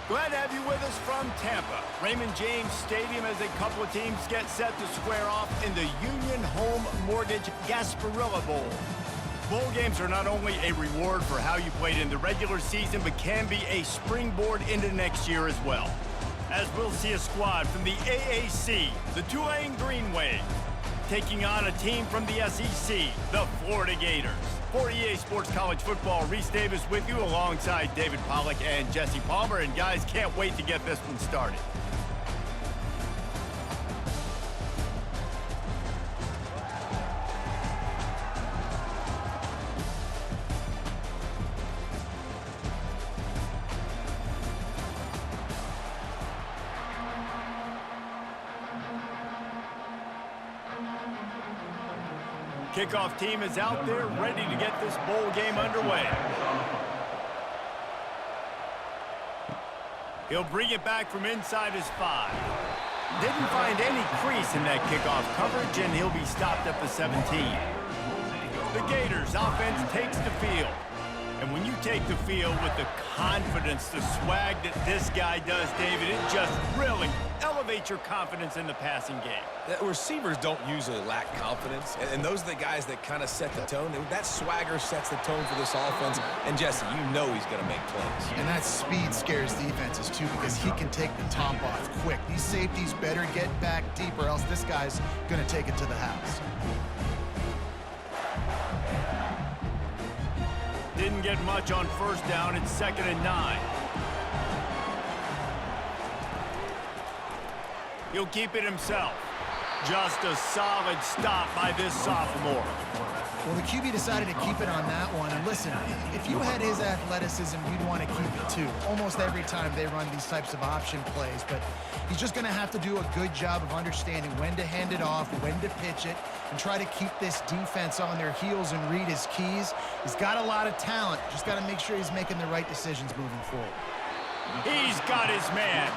Glad to have you with us from Tampa. Raymond James Stadium as a couple of teams get set to square off in the Union Home Mortgage Gasparilla Bowl. Bowl games are not only a reward for how you played in the regular season, but can be a springboard into next year as well. As we'll see a squad from the AAC, the Tulane Green Wave, taking on a team from the SEC, the Florida Gators. For EA Sports College Football, Reese Davis with you alongside David Pollack and Jesse Palmer. And guys, can't wait to get this one started. Kickoff team is out there ready to get this bowl game underway. He'll bring it back from inside his 5. Didn't find any crease in that kickoff coverage, and he'll be stopped at the 17. The Gators offense takes the field. And when you take the field with the confidence, the swag that this guy does, David, it just really elevates your confidence in the passing game. The receivers don't usually lack confidence, and those are the guys that kind of set the tone. And that swagger sets the tone for this offense. And Jesse, you know he's going to make plays. And that speed scares defenses too, because he can take the top off quick. These safeties better get back deep, or else this guy's going to take it to the house. Didn't get much on first down. It's 2nd and 9. He'll keep it himself. Just a solid stop by this sophomore. Well, the QB decided to keep it on that one. And listen, if you had his athleticism, you'd want to keep it too. Almost every time they run these types of option plays. But he's just going to have to do a good job of understanding when to hand it off, when to pitch it, and try to keep this defense on their heels and read his keys. He's got a lot of talent. Just got to make sure he's making the right decisions moving forward. He's got his man.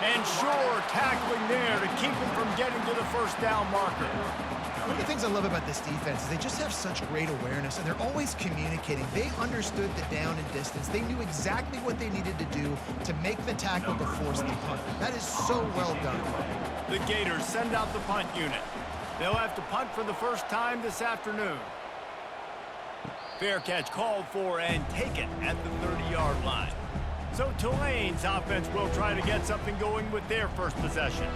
And sure, tackling there to keep him from getting to the first down marker. One of the things I love about this defense is they just have such great awareness, and they're always communicating. They understood the down and distance. They knew exactly what they needed to do to make the tackle to force the punt. That is so well done. The Gators send out the punt unit. They'll have to punt for the first time this afternoon. Fair catch called for and taken at the 30-yard line. So Tulane's offense will try to get something going with their first possession.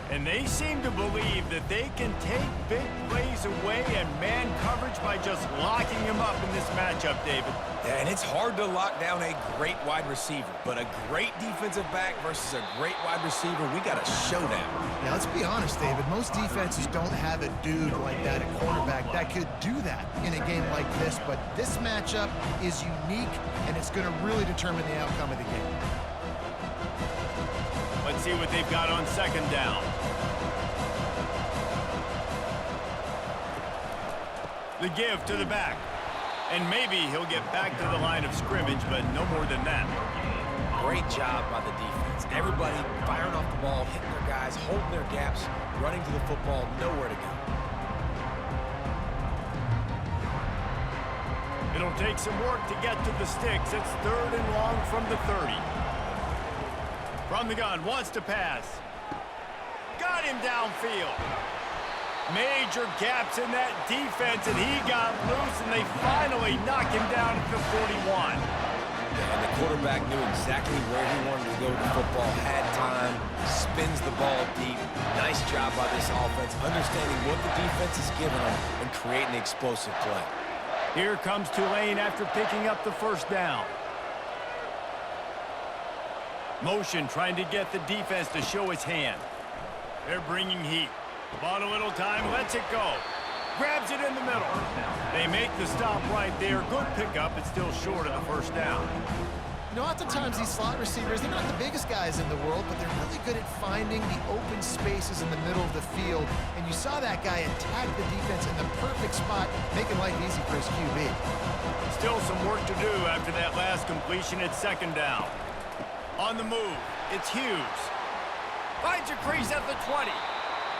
And they seem to believe that they can take big plays away and man coverage by just locking him up in this matchup, David. Yeah, and it's hard to lock down a great wide receiver, but a great defensive back versus a great wide receiver, we got a showdown. Yeah, let's be honest, David. Most defenses don't have a dude like that at cornerback that could do that in a game like this, but this matchup is unique, and it's going to really determine the outcome of the game. Let's see what they've got on 2nd down. The give to the back. And maybe he'll get back to the line of scrimmage, but no more than that. Great job by the defense. Everybody firing off the ball, hitting their guys, holding their gaps, running to the football, nowhere to go. It'll take some work to get to the sticks. It's 3rd and long from the 30. From the gun, wants to pass. Got him downfield. Major gaps in that defense, and he got loose, and they finally knock him down at the 41. Yeah, and the quarterback knew exactly where he wanted to go with the football, had time, spins the ball deep. Nice job by this offense, understanding what the defense is giving them and creating the explosive play. Here comes Tulane after picking up the first down. Motion trying to get the defense to show his hand. They're bringing heat. Bought a little time, lets it go. Grabs it in the middle. They make the stop right there. Good pickup, but still short of the first down. You know, oftentimes these slot receivers, they're not the biggest guys in the world, but they're really good at finding the open spaces in the middle of the field. And you saw that guy attack the defense in the perfect spot, making life easy for his QB. Still some work to do after that last completion at 2nd down. On the move, it's Hughes. Finds a crease at the 20.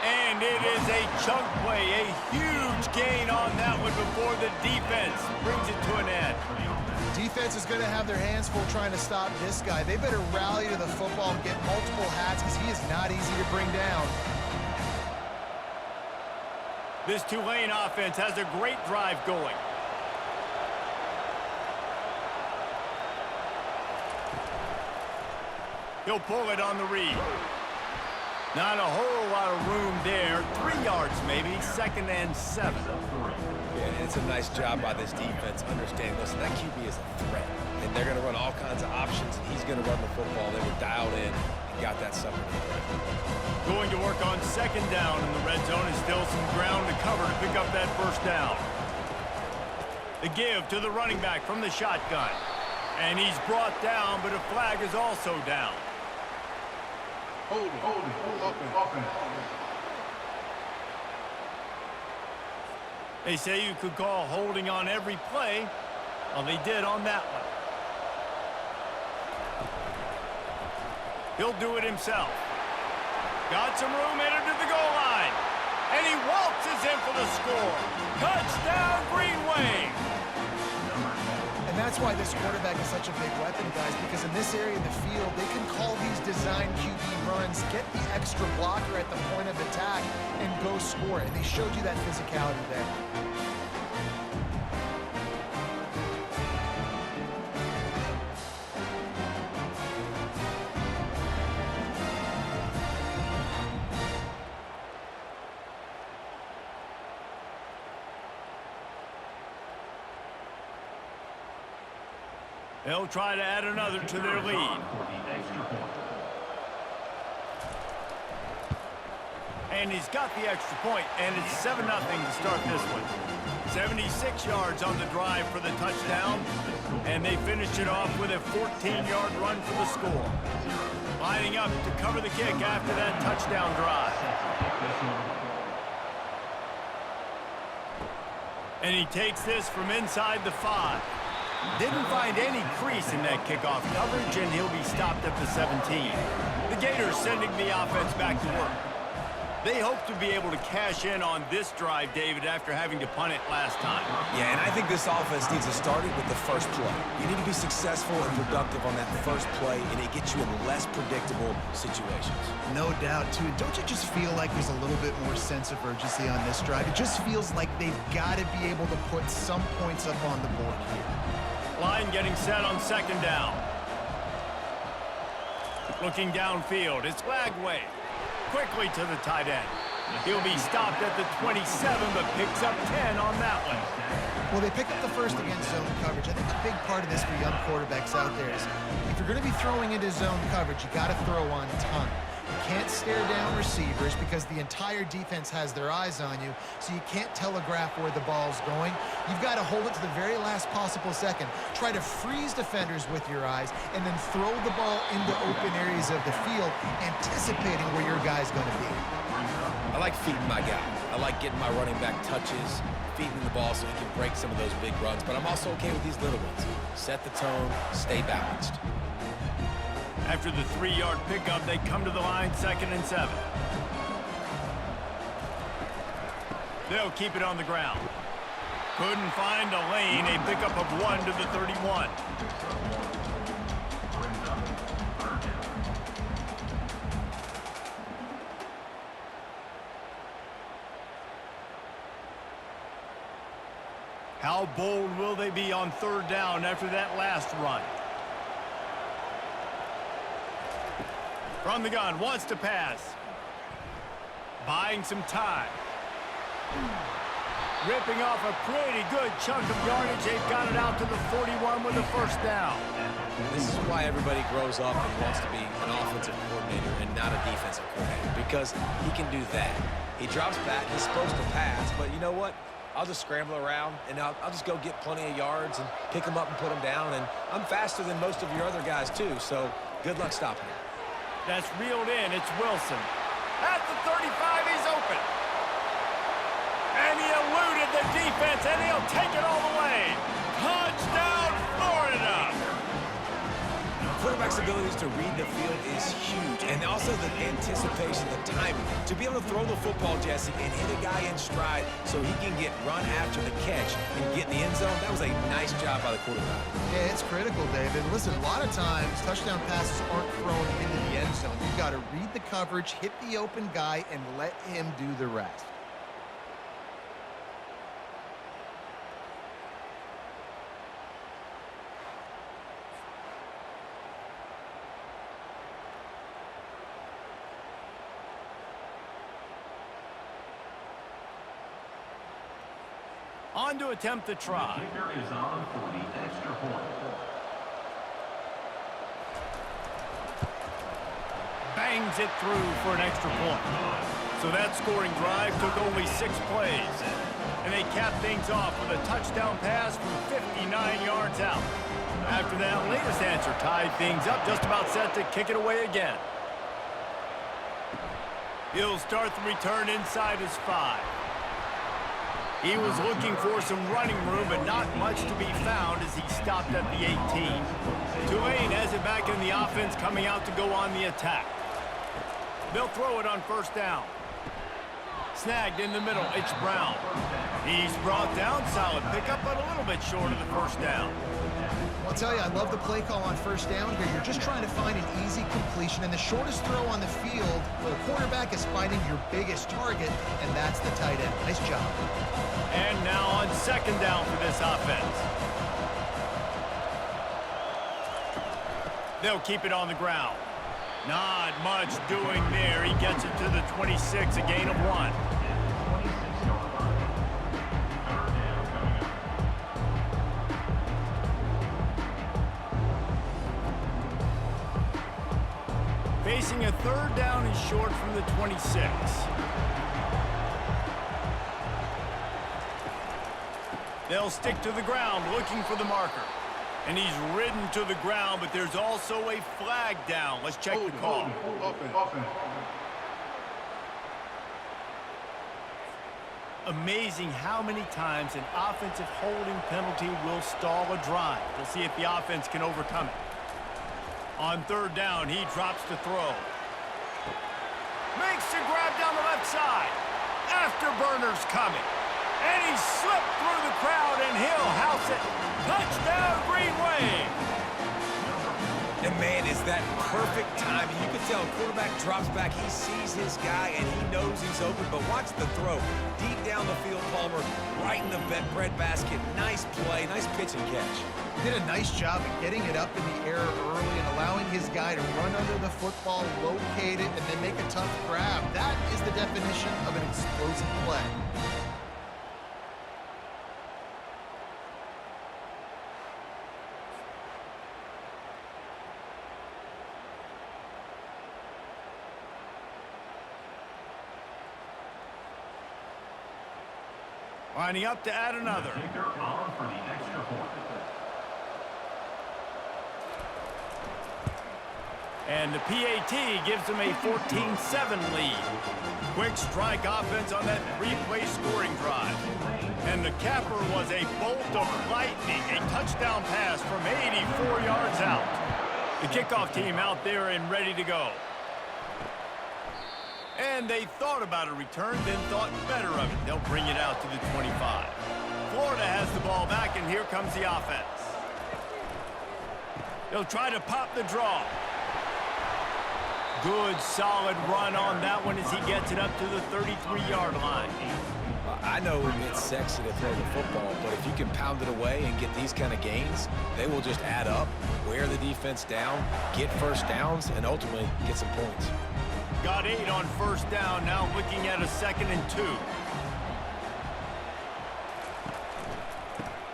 And it is a chunk play, a huge gain on that one before the defense brings it to an end. Defense is going to have their hands full trying to stop this guy. They better rally to the football and get multiple hats because he is not easy to bring down. This Tulane offense has a great drive going. He'll pull it on the read. Not a whole lot of room there. 3 yards maybe, 2nd and 7. Yeah, and it's a nice job by this defense understanding, listen, that QB is a threat. And they're going to run all kinds of options, and he's going to run the football. They were dialed in and got that sucker. Going to work on 2nd down in the red zone is still some ground to cover to pick up that 1st down. The give to the running back from the shotgun. And he's brought down, but a flag is also down. Hold it. They say you could call holding on every play. Well, they did on that one. He'll do it himself. Got some room headed to the goal line. And he waltzes in for the score. Touchdown, Green Wave. And that's why this quarterback is such a big weapon, guys, because in this area of the field, they can call these design QB runs, get the extra blocker at the point of attack, and go score it. And they showed you that physicality there. They'll try to add another to their lead. And he's got the extra point, and it's 7-0 to start this one. 76 yards on the drive for the touchdown, and they finished it off with a 14-yard run for the score. Lining up to cover the kick after that touchdown drive. And he takes this from inside the 5. Didn't find any crease in that kickoff coverage, and he'll be stopped at the 17. The Gators sending the offense back to work. They hope to be able to cash in on this drive, David, after having to punt it last time. Yeah, and I think this offense needs to start it with the first play. You need to be successful and productive on that first play, and it gets you in less predictable situations. No doubt, too. Don't you just feel like there's a little bit more sense of urgency on this drive? It just feels like they've got to be able to put some points up on the board here. Line getting set on 2nd down. Looking downfield, it's Lagway. Quickly to the tight end. He'll be stopped at the 27, but picks up 10 on that one. Well, they pick up the first against zone coverage. I think a big part of this for young quarterbacks out there is if you're going to be throwing into zone coverage, you got to throw on time. You can't stare down receivers because the entire defense has their eyes on you, so you can't telegraph where the ball's going. You've got to hold it to the very last possible second. Try to freeze defenders with your eyes and then throw the ball into open areas of the field, anticipating where your guy's going to be. I like feeding my guy. I like getting my running back touches, feeding the ball so he can break some of those big runs, but I'm also okay with these little ones. Set the tone, stay balanced. After the 3-yard pickup, they come to the line 2nd and 7. They'll keep it on the ground. Couldn't find a lane. A pickup of 1 to the 31. How bold will they be on 3rd down after that last run? From the gun, wants to pass. Buying some time. Ripping off a pretty good chunk of yardage. They've got it out to the 41 with a 1st down. This is why everybody grows up and wants to be an offensive coordinator and not a defensive coordinator, because he can do that. He drops back, he's supposed to pass, but you know what? I'll just scramble around, and I'll just go get plenty of yards and pick them up and put them down, and I'm faster than most of your other guys, too, so good luck stopping him. That's reeled in. It's Wilson. At the 35, he's open. And he eluded the defense, and he'll take it all the way. Touchdown, Florida! quarterback's abilities to read the field is huge, and also the anticipation, the timing. To be able to throw the football, Jesse, and hit a guy in stride so he can get run after the catch and get in the end zone, that was a nice job by the quarterback. Yeah, it's critical, David. Listen, a lot of times, touchdown passes aren't thrown into the end zone. You've got to read the coverage, hit the open guy, and let him do the rest. On to attempt the try. Kicker is on for the extra point. Bangs it through for an extra point. So that scoring drive took only 6 plays. And they capped things off with a touchdown pass from 59 yards out. After that latest answer tied things up, just about set to kick it away again. He'll start the return inside his 5. He was looking for some running room, but not much to be found as he stopped at the 18. Tulane has it back in the offense, coming out to go on the attack. They'll throw it on first down. Snagged in the middle, it's Brown. He's brought down, solid pickup, but a little bit short of the first down. I'll tell you, I love the play call on first down here. You're just trying to find an easy completion, and the shortest throw on the field, well, the quarterback is finding your biggest target, and that's the tight end. Nice job. And now on second down for this offense. They'll keep it on the ground. Not much doing there. He gets it to the 26, a gain of 1. Facing a third down and short from the 26. They'll stick to the ground looking for the marker. And he's ridden to the ground, but there's also a flag down. Let's check the call. Amazing how many times an offensive holding penalty will stall a drive. We'll see if the offense can overcome it. On third down, he drops to throw. Makes the grab down the left side. Afterburner's coming. And he slipped through the crowd, and he'll house it. Touchdown, Green Wave. And, man, is that perfect timing. You can tell quarterback drops back. He sees his guy, and he knows he's open. But watch the throw. Deep down the field, Palmer, right in the breadbasket. Nice play, nice pitch and catch. Did a nice job of getting it up in the air early and allowing his guy to run under the football, locate it, and then make a tough grab. That is the definition of an explosive play. Lining up to add another. Kicker on for the extra point. And the PAT gives them a 14-7 lead. Quick strike offense on that 3-play scoring drive. And the capper was a bolt of lightning, a touchdown pass from 84 yards out. The kickoff team out there and ready to go. And they thought about a return, then thought better of it. They'll bring it out to the 25. Florida has the ball back, and here comes the offense. They'll try to pop the draw. Good, solid run on that one as he gets it up to the 33-yard line. I know it's sexy to throw the football, but if you can pound it away and get these kind of gains, they will just add up, wear the defense down, get first downs, and ultimately get some points. Got 8 on first down, now looking at a 2nd and 2.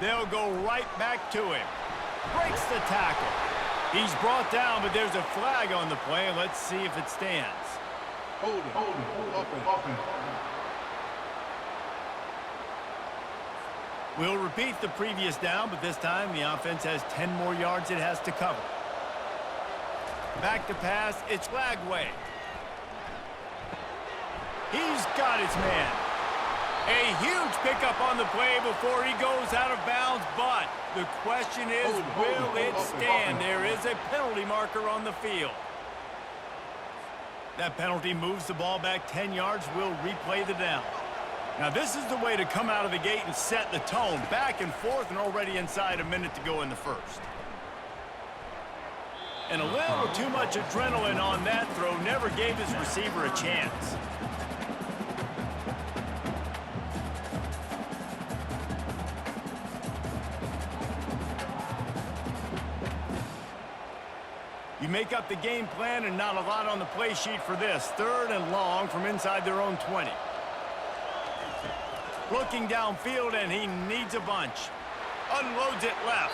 They'll go right back to him. Breaks the tackle. He's brought down, but there's a flag on the play. Let's see if it stands. Hold it, open. We'll repeat the previous down, but this time the offense has 10 more yards it has to cover. Back to pass, it's flag way. He's got his man. A huge pickup on the play before he goes out of bounds, but the question is, will it stand? There is a penalty marker on the field. That penalty moves the ball back 10 yards. We'll replay the down. Now, this is the way to come out of the gate and set the tone. Back and forth and already inside a minute to go in the first. And a little too much adrenaline on that throw. Never gave his receiver a chance. You make up the game plan and not a lot on the play sheet for this. 3rd and long from inside their own 20. Looking downfield, and he needs a bunch. Unloads it left.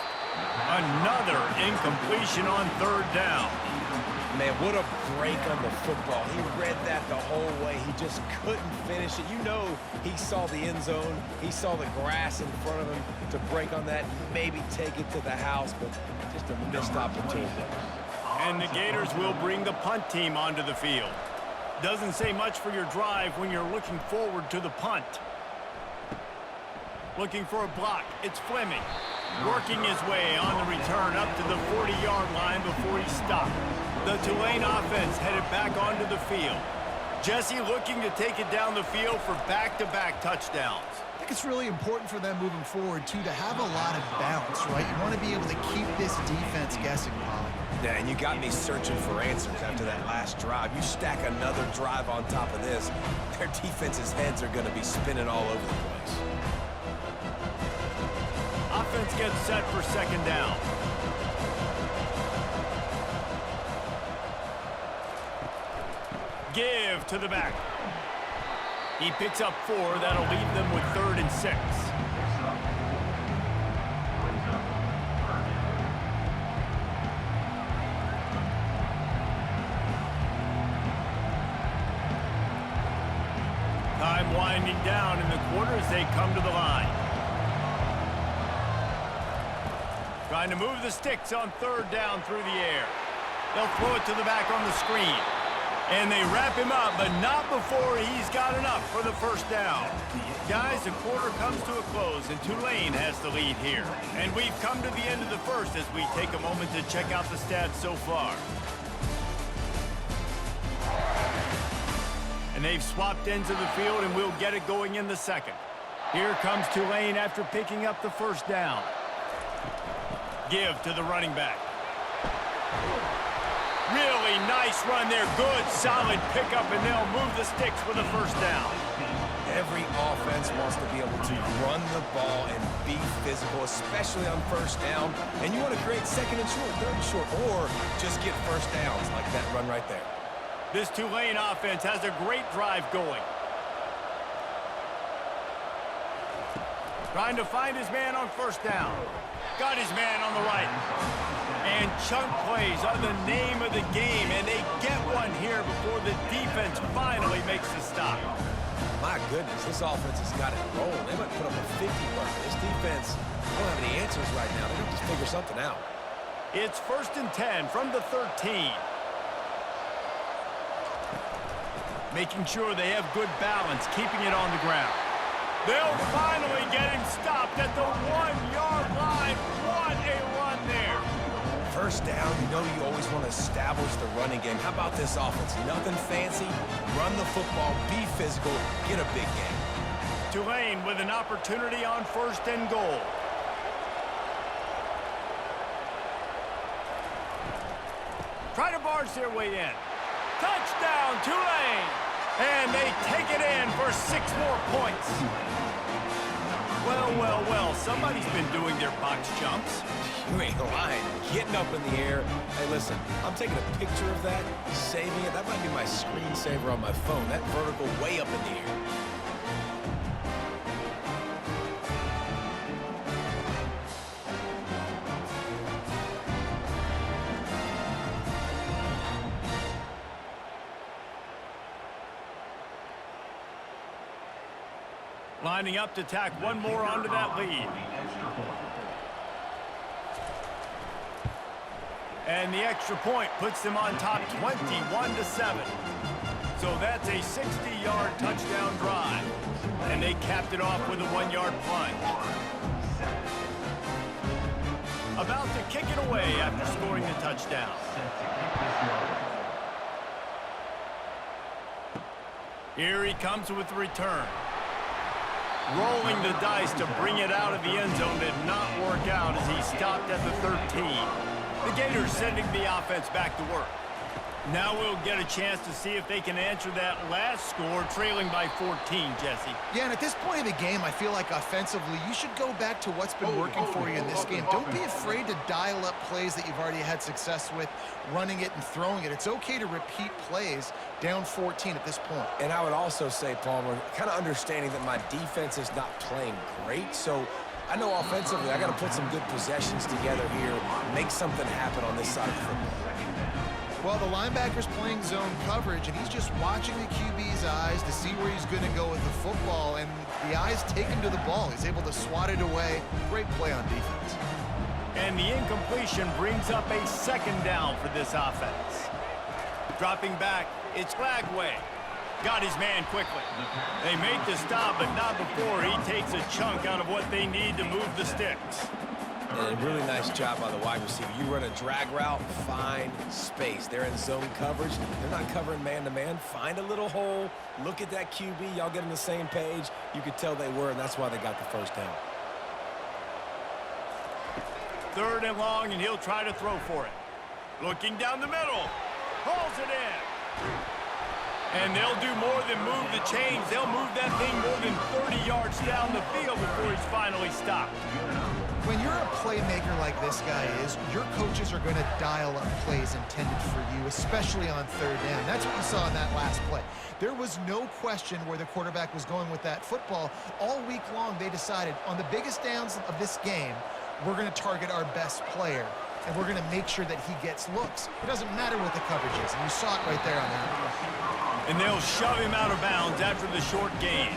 Another incompletion on 3rd down. Man, what a break on the football. He read that the whole way. He just couldn't finish it. You know he saw the end zone. He saw the grass in front of him to break on that, maybe take it to the house, but just a missed opportunity. And the Gators will bring the punt team onto the field. Doesn't say much for your drive when you're looking forward to the punt. Looking for a block. It's Fleming. Working his way on the return up to the 40-yard line before he stopped. The Tulane offense headed back onto the field. Jesse looking to take it down the field for back-to-back touchdowns. I think it's really important for them moving forward, too, to have a lot of balance, right? You want to be able to keep this defense guessing, Polly. Yeah, and you got me searching for answers after that last drive. You stack another drive on top of this, their defense's heads are going to be spinning all over the place. Offense gets set for 2nd down. Give to the back. He picks up 4. That'll leave them with 3rd and 6. Time winding down in the quarter as they come to the line. Trying to move the sticks on 3rd down through the air. They'll throw it to the back on the screen. And they wrap him up, but not before he's got enough for the 1st down. Guys, the quarter comes to a close, and Tulane has the lead here. And we've come to the end of the first as we take a moment to check out the stats so far. And they've swapped ends of the field, and we'll get it going in the 2nd. Here comes Tulane after picking up the 1st down. Give to the running back. Really nice run there. Good, solid pickup, and they'll move the sticks for the 1st down. Every offense wants to be able to run the ball and be physical, especially on 1st down. And you want to create 2nd and short, 3rd and short, or just get 1st downs like that run right there. This Tulane offense has a great drive going. Trying to find his man on 1st down. Got his man on the right. And chunk plays are the name of the game, and they get one here before the defense finally makes the stop. My goodness, this offense has got it rolling. They might put up a 50-burger. This defense don't have any answers right now. They're going to just figure something out. It's 1st and 10 from the 13. Making sure they have good balance, keeping it on the ground. They'll finally get him stopped at the 1-yard line. What a run there. 1st down, you know you always want to establish the running game. How about this offense? Nothing fancy. Run the football, be physical, get a big game. Tulane with an opportunity on 1st and goal. Try to barge their way in. Touchdown, Tulane! And they take it in for 6 more points. Well, well, well, somebody's been doing their box jumps. You ain't lying. Getting up in the air. Hey, listen, I'm taking a picture of that, saving it. That might be my screensaver on my phone. That vertical way up in the air. Lining up to tack one more onto that lead. And the extra point puts them on top 21-7. So that's a 60-yard touchdown drive. And they capped it off with a 1-yard plunge. About to kick it away after scoring the touchdown. Here he comes with the return. Rolling the dice to bring it out of the end zone did not work out as he stopped at the 13. The Gators sending the offense back to work. Now we'll get a chance to see if they can answer that last score, trailing by 14, Jesse. Yeah, and at this point of the game, I feel like offensively, you should go back to what's been working for you in this game. Don't be afraid to dial up plays that you've already had success with, running it and throwing it. It's okay to repeat plays down 14 at this point. And I would also say, Palmer, kind of understanding that my defense is not playing great, so I know offensively I got to put some good possessions together here, make something happen on this side of the football. Well, the linebacker's playing zone coverage, and he's just watching the QB's eyes to see where he's going to go with the football, and the eyes take him to the ball. He's able to swat it away. Great play on defense. And the incompletion brings up a 2nd down for this offense. Dropping back, it's Flagway. Got his man quickly. They make the stop, but not before he takes a chunk out of what they need to move the sticks. And a really nice job by the wide receiver. You run a drag route, find space. They're in zone coverage. They're not covering man-to-man. Find a little hole. Look at that QB. Y'all get on the same page. You could tell they were, and that's why they got the 1st down. 3rd and long, and he'll try to throw for it. Looking down the middle. Pulls it in. And they'll do more than move the chains. They'll move that thing more than 30 yards down the field before he's finally stopped. When you're a playmaker like this guy is, your coaches are going to dial up plays intended for you, especially on 3rd down. That's what you saw in that last play. There was no question where the quarterback was going with that football. All week long, they decided on the biggest downs of this game, we're going to target our best player, and we're going to make sure that he gets looks. It doesn't matter what the coverage is, and you saw it right there on that. And they'll shove him out of bounds after the short gain.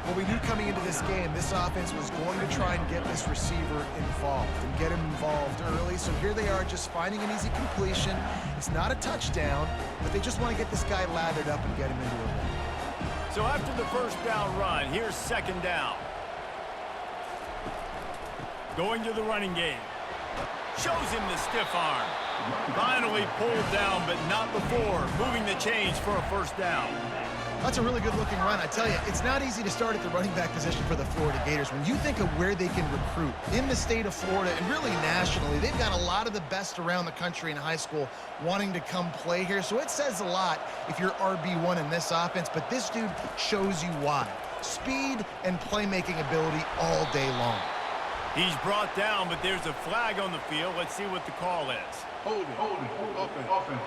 Well, we knew coming into this game, this offense was going to try and get this receiver involved and get him involved early. So here they are just finding an easy completion. It's not a touchdown, but they just want to get this guy lathered up and get him into a win. So after the 1st down run, here's 2nd down. Going to the running game. Shows him the stiff arm. Finally pulled down, but not before moving the chains for a 1st down. That's a really good-looking run. I tell you, it's not easy to start at the running back position for the Florida Gators. When you think of where they can recruit in the state of Florida and really nationally, they've got a lot of the best around the country in high school wanting to come play here. So it says a lot if you're RB1 in this offense, but this dude shows you why. Speed and playmaking ability all day long. He's brought down, but there's a flag on the field. Let's see what the call is. Hold it. Offense.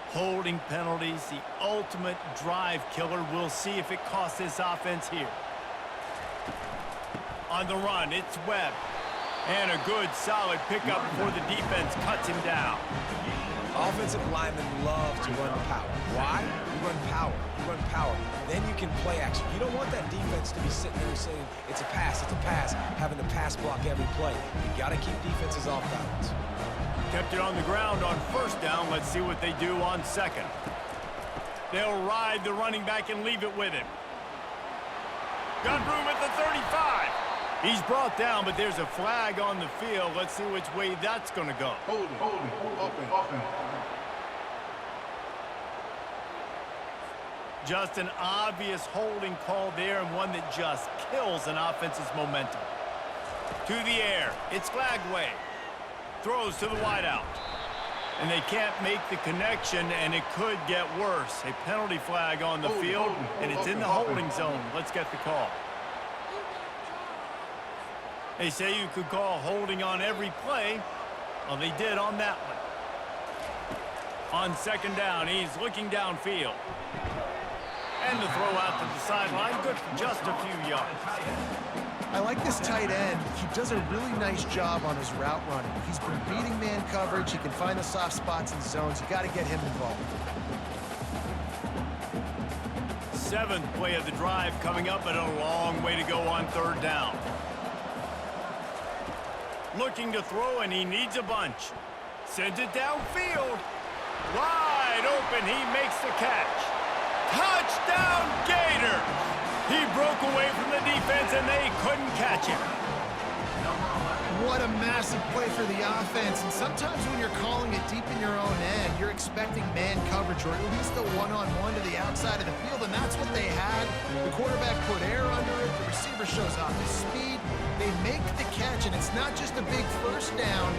Holding penalties, the ultimate drive killer. We'll see if it costs this offense here. On the run, it's Webb. And a good, solid pickup before the defense cuts him down. Offensive linemen love to run power. Why? You run power. You run power. Then you can play action. You don't want that defense to be sitting there saying, it's a pass, having to pass block every play. You got to keep defenses off balance. Kept it on the ground on 1st down. Let's see what they do on 2nd. They'll ride the running back and leave it with him. Got room at the 35. He's brought down, but there's a flag on the field. Let's see which way that's going to go. Hold it. Offense. Just an obvious holding call there, and one that just kills an offense's momentum. To the air. It's Flagway. Throws to the wideout. And they can't make the connection, and it could get worse. A penalty flag on the field, and it's in the holding zone. Let's get the call. They say you could call holding on every play. Well, they did on that one. On 2nd down, he's looking downfield. And the throw out to the sideline, good for just a few yards. I like this tight end. He does a really nice job on his route running. He's been beating man coverage. He can find the soft spots and zones. You got to get him involved. 7th play of the drive coming up, but a long way to go on 3rd down. Looking to throw, and he needs a bunch. Sends it downfield. Wide open, he makes the catch. Touchdown, Gators! He broke away from the defense, and they couldn't catch him. What a massive play for the offense. And sometimes when you're calling it deep in your own end, you're expecting man coverage or at least a one-on-one to the outside of the field, and that's what they had. The quarterback put air under it. The receiver shows off his speed. They make the catch, and it's not just a big first down.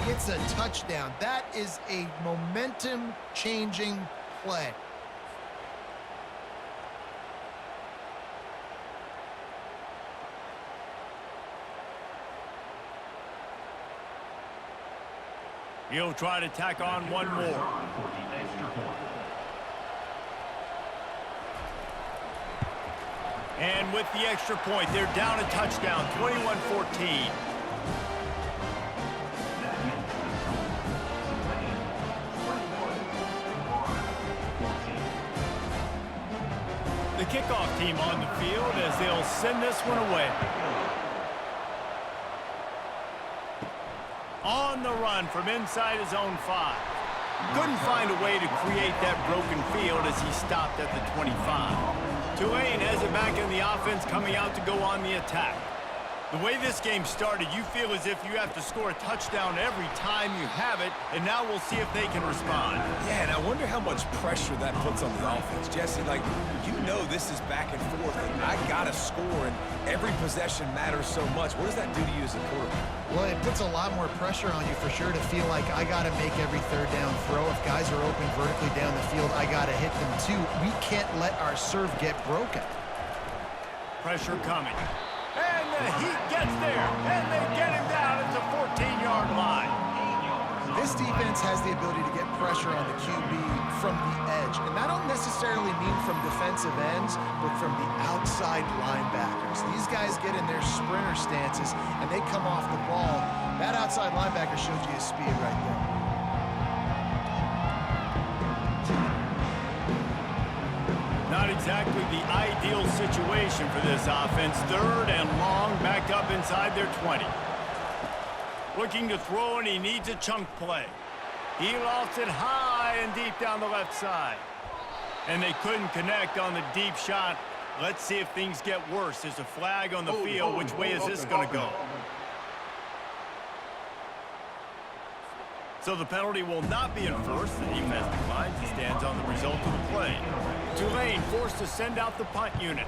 It's a touchdown. That is a momentum-changing play. He'll try to tack on one more. And with the extra point, they're down a touchdown, 21-14. The kickoff team on the field as they'll send this one away. On the run from inside his own 5. Couldn't find a way to create that broken field as he stopped at the 25. Tulane has it back in the offense, coming out to go on the attack. The way this game started, you feel as if you have to score a touchdown every time you have it, and now we'll see if they can respond. Yeah, and I wonder how much pressure that puts on the offense. Jesse, like, you know this is back and forth, and I got to score, and every possession matters so much. What does that do to you as a quarterback? Well, it puts a lot more pressure on you for sure to feel like I got to make every third down throw. If guys are open vertically down the field, I got to hit them too. We can't let our serve get broken. Pressure coming. And the Heat gets there, and they get him down at the 14-yard line. This defense has the ability to get pressure on the QB from the edge. And that don't necessarily mean from defensive ends, but from the outside linebackers. These guys get in their sprinter stances, and they come off the ball. That outside linebacker shows you his speed right there. Not exactly the ideal situation for this offense. Third and long, back up inside their 20. Looking to throw, and he needs a chunk play. He lost it high and deep down the left side. And they couldn't connect on the deep shot. Let's see if things get worse. There's a flag on the field. Which way is this going to go? So the penalty will not be enforced. The defense declines and stands on the result of the play. Tulane forced to send out the punt unit.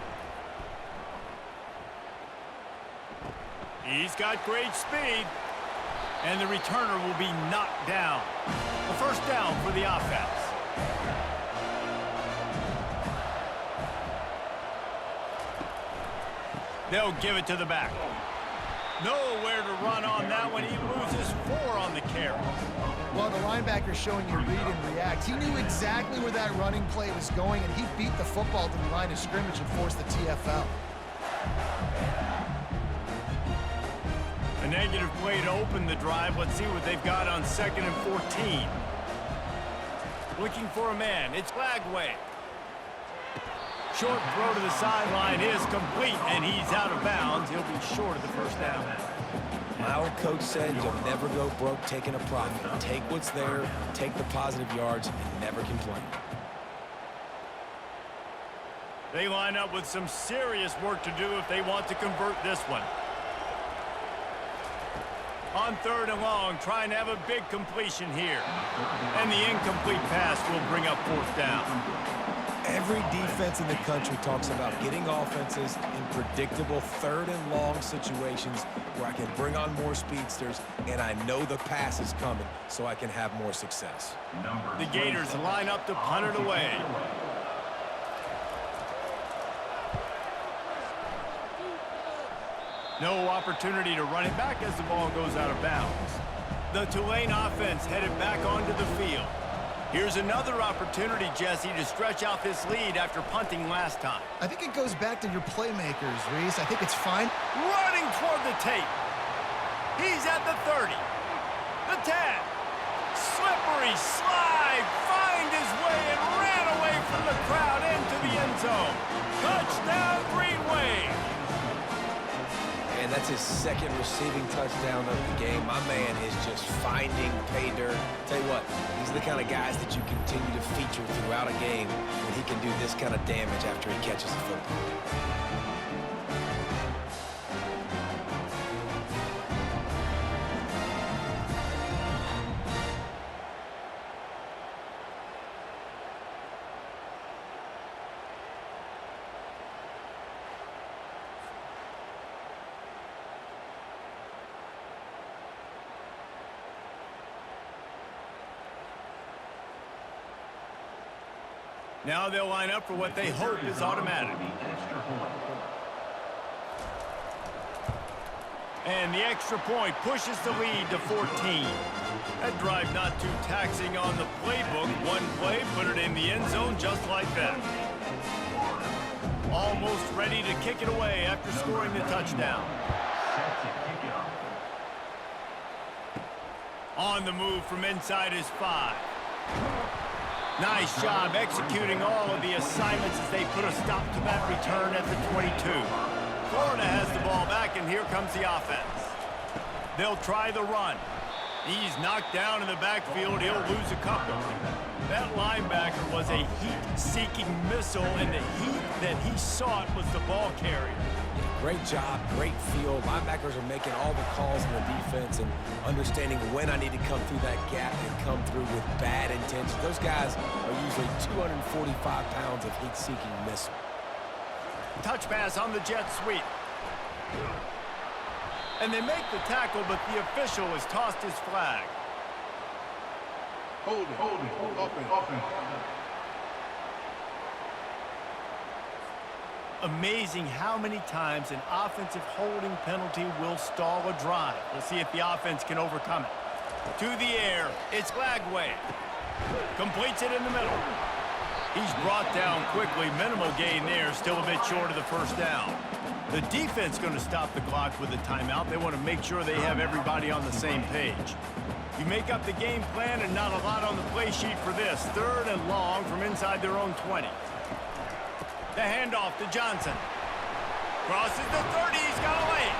He's got great speed. And the returner will be knocked down. A first down for the offense. They'll give it to the back. Nowhere to run on that one. He loses 4 on the carry. Well, the linebacker's showing you read and react. He knew exactly where that running play was going, and he beat the football to the line of scrimmage and forced the TFL. A negative play to open the drive. Let's see what they've got on 2nd and 14. Looking for a man. It's Flagway. Short throw to the sideline is complete, and he's out of bounds. He'll be short of the first down. My old coach said you'll never go broke taking a profit. Take what's there, take the positive yards, and never complain. They line up with some serious work to do if they want to convert this one. On 3rd and long, trying to have a big completion here. And the incomplete pass will bring up 4th down. Every defense in the country talks about getting offenses in predictable 3rd and long situations where I can bring on more speedsters and I know the pass is coming so I can have more success. The Gators line up to punt it away. No opportunity to run it back as the ball goes out of bounds. The Tulane offense headed back onto the field. Here's another opportunity, Jesse, to stretch out this lead after punting last time. I think it goes back to your playmakers, Reese. I think it's fine. Running toward the tape. He's at the 30. The 10. Slippery slide. Find his way and ran away from the crowd into the end zone. Touchdown, Green Wave. And that's That's his second receiving touchdown of the game. My man is just finding pay dirt. Tell you what, these are the kind of guys that you continue to feature throughout a game when he can do this kind of damage after he catches the football. Now they'll line up for what they hope is automatic. And the extra point pushes the lead to 14. That drive not too taxing on the playbook. One play, put it in the end zone just like that. Almost ready to kick it away after scoring the touchdown. On the move from inside his 5. Nice job executing all of the assignments as they put a stop to that return at the 22. Florida has the ball back, and here comes the offense. They'll try the run. He's knocked down in the backfield. He'll lose a couple. That linebacker was a heat-seeking missile, and the heat that he sought was the ball carrier. Great job, great feel. Linebackers are making all the calls in the defense and understanding when I need to come through that gap and come through with bad intentions. Those guys are usually 245 pounds of heat-seeking missile. Touch pass on the jet sweep. And they make the tackle, but the official has tossed his flag. Hold it, offense. Amazing how many times an offensive holding penalty will stall a drive. We'll see if the offense can overcome it. To the air, it's Lagway. Completes it in the middle. He's brought down quickly. Minimal gain there, still a bit short of the first down. The defense going to stop the clock with a timeout. They want to make sure they have everybody on the same page. You make up the game plan and not a lot on the play sheet for this. 3rd and long from inside their own 20. The handoff to Johnson. Crosses the 30, he's got a lane.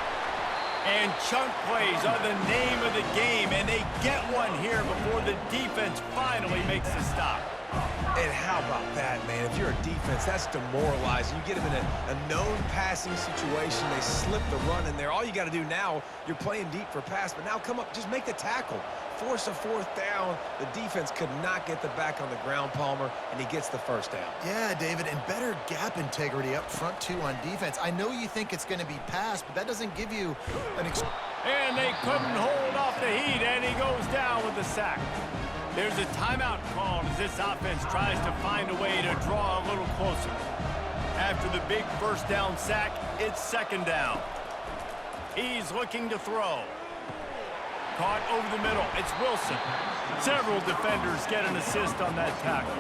And chunk plays are the name of the game, and they get one here before the defense finally makes the stop. And how about that, man? If you're a defense, that's demoralizing. You get them in a known passing situation. They slip the run in there. All you got to do now, you're playing deep for pass, but now come up, just make the tackle. Force a 4th down. The defense could not get the back on the ground, Palmer, and he gets the 1st down. Yeah, David, and better gap integrity up front, too, on defense. I know you think it's going to be passed, but that doesn't give you an... And they couldn't hold off the heat, and he goes down with the sack. There's a timeout called as this offense tries to find a way to draw a little closer. After the big 1st down sack, it's 2nd down. He's looking to throw. Caught over the middle. It's Wilson. Several defenders get an assist on that tackle.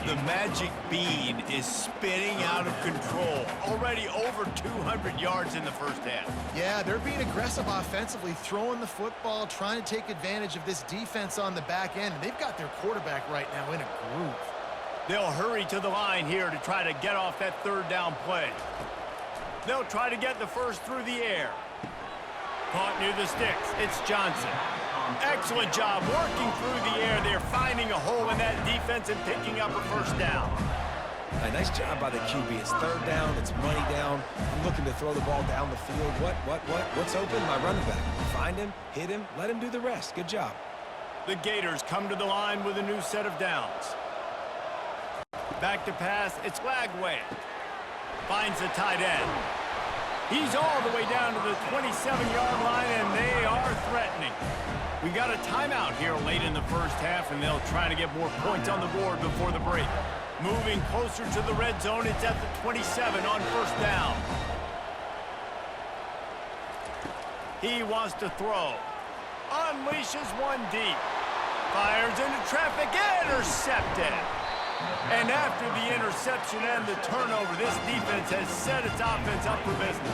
The magic bean is spinning out of control. Already over 200 yards in the 1st half. Yeah, they're being aggressive offensively, throwing the football, trying to take advantage of this defense on the back end. And they've got their quarterback right now in a groove. They'll hurry to the line here to try to get off that 3rd down play. They'll try to get the 1st through the air. Caught near the sticks. It's Johnson. Excellent job working through the air. They're finding a hole in that defense and picking up a 1st down. A nice job by the QB. It's 3rd down. It's money down. I'm looking to throw the ball down the field. What's open? My running back. Find him, hit him, let him do the rest. Good job. The Gators come to the line with a new set of downs. Back to pass. It's Lagway. Finds the tight end. He's all the way down to the 27-yard line, and they are threatening. We got a timeout here late in the 1st half, and they'll try to get more points on the board before the break. Moving closer to the red zone, it's at the 27 on 1st down. He wants to throw. Unleashes one deep. Fires into traffic, intercepted. And after the interception and the turnover, this defense has set its offense up for business.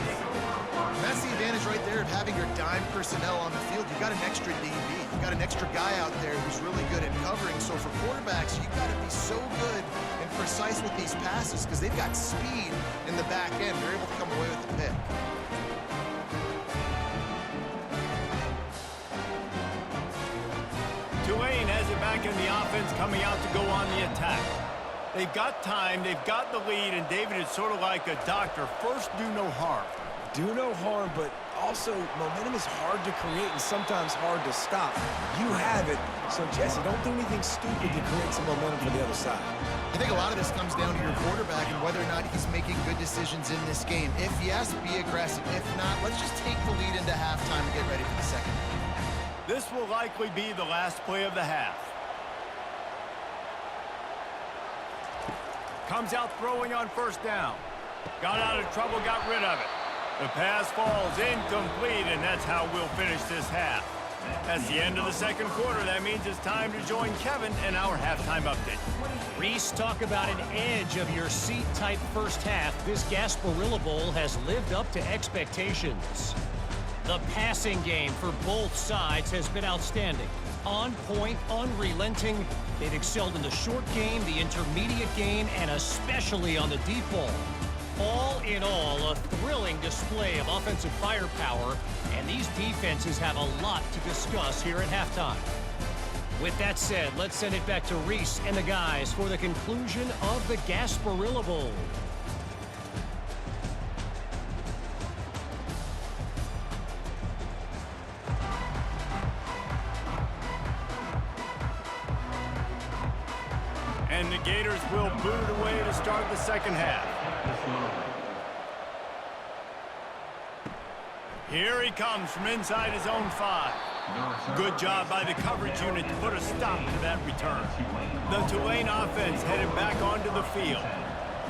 And that's the advantage right there of having your dime personnel on the field. You've got an extra DB. You've got an extra guy out there who's really good at covering. So for quarterbacks, you've got to be so good and precise with these passes because they've got speed in the back end. They're able to come away with the pick. Tulane has it back in the offense, coming out to go on the attack. They've got time, they've got the lead, and David is sort of like a doctor. First, do no harm. Do no harm, but also momentum is hard to create and sometimes hard to stop. You have it, so Jesse, don't do anything stupid to create some momentum for the other side. I think a lot of this comes down to your quarterback and whether or not he's making good decisions in this game. If yes, be aggressive. If not, let's just take the lead into halftime and get ready for the second half. This will likely be the last play of the half. Comes out throwing on first down. Got out of trouble, got rid of it. The pass falls incomplete, and that's how we'll finish this half. That's the end of the second quarter. That means it's time to join Kevin in our halftime update. Reese, talk about an edge of your seat type first half. This Gasparilla Bowl has lived up to expectations. The passing game for both sides has been outstanding. On point, unrelenting. They've excelled in the short game, the intermediate game, and especially on the deep ball. All in all, a thrilling display of offensive firepower, and these defenses have a lot to discuss here at halftime. With that said, let's send it back to Reese and the guys for the conclusion of the Gasparilla Bowl. And the Gators will boot it away to start the second half. Here he comes from inside his own 5. Good job by the coverage unit to put a stop to that return. The Tulane offense headed back onto the field.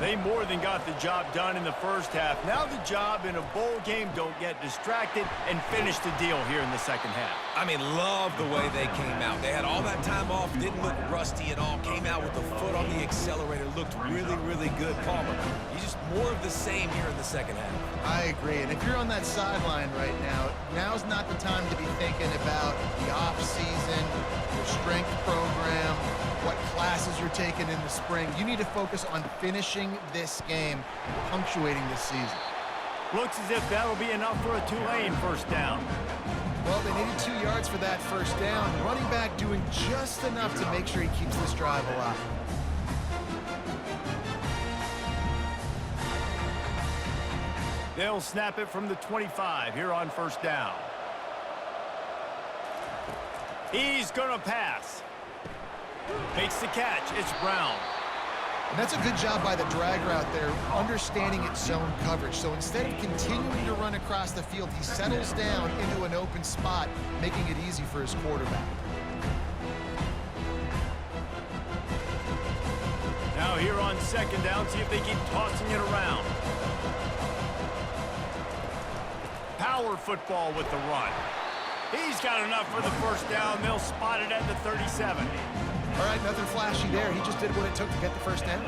They more than got the job done in the first half. Now the job in a bowl game, don't get distracted and finish the deal here in the second half. I mean, love the way they came out. They had all that time off, didn't look rusty at all, came out with the foot on the accelerator, looked really, really good. Palmer, he's just more of the same here in the second half. I agree, and if you're on that sideline right now, now's not the time to be thinking about the off-season, your strength program, what classes you're taking in the spring. You need to focus on finishing this game, punctuating this season. Looks as if that'll be enough for a Tulane first down. Well, they needed 2 yards for that first down. Running back doing just enough to make sure he keeps this drive alive. They'll snap it from the 25 here on first down. He's gonna pass. Makes the catch. It's Brown. And that's a good job by the drag route there, understanding its zone coverage. So instead of continuing to run across the field, he settles down into an open spot, making it easy for his quarterback. Now here on second down, see if they keep tossing it around. Power football with the run. He's got enough for the first down. They'll spot it at the 37. All right, nothing flashy there. He just did what it took to get the first down.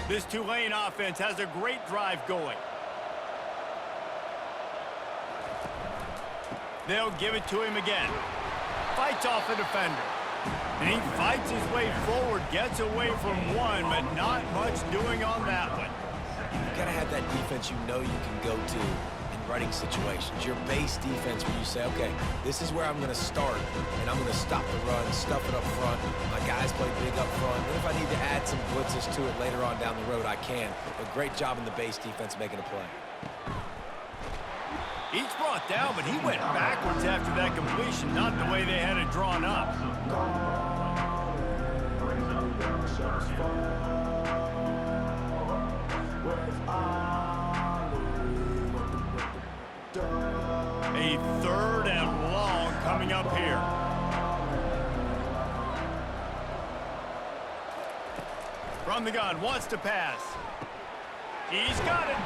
This Tulane offense has a great drive going. They'll give it to him again. Fights off a defender. And he fights his way forward, gets away from one, but not much doing on that one. You've got to have that defense you know you can go to in running situations. Your base defense where you say, okay, this is where I'm going to start, and I'm going to stop the run, stuff it up front. My guys play big up front. And if I need to add some blitzes to it later on down the road, I can. But great job in the base defense making a play. He's brought down, but he went backwards after that completion, not the way they had it drawn up. A third and long coming up here. From the gun, wants to pass. He's got it.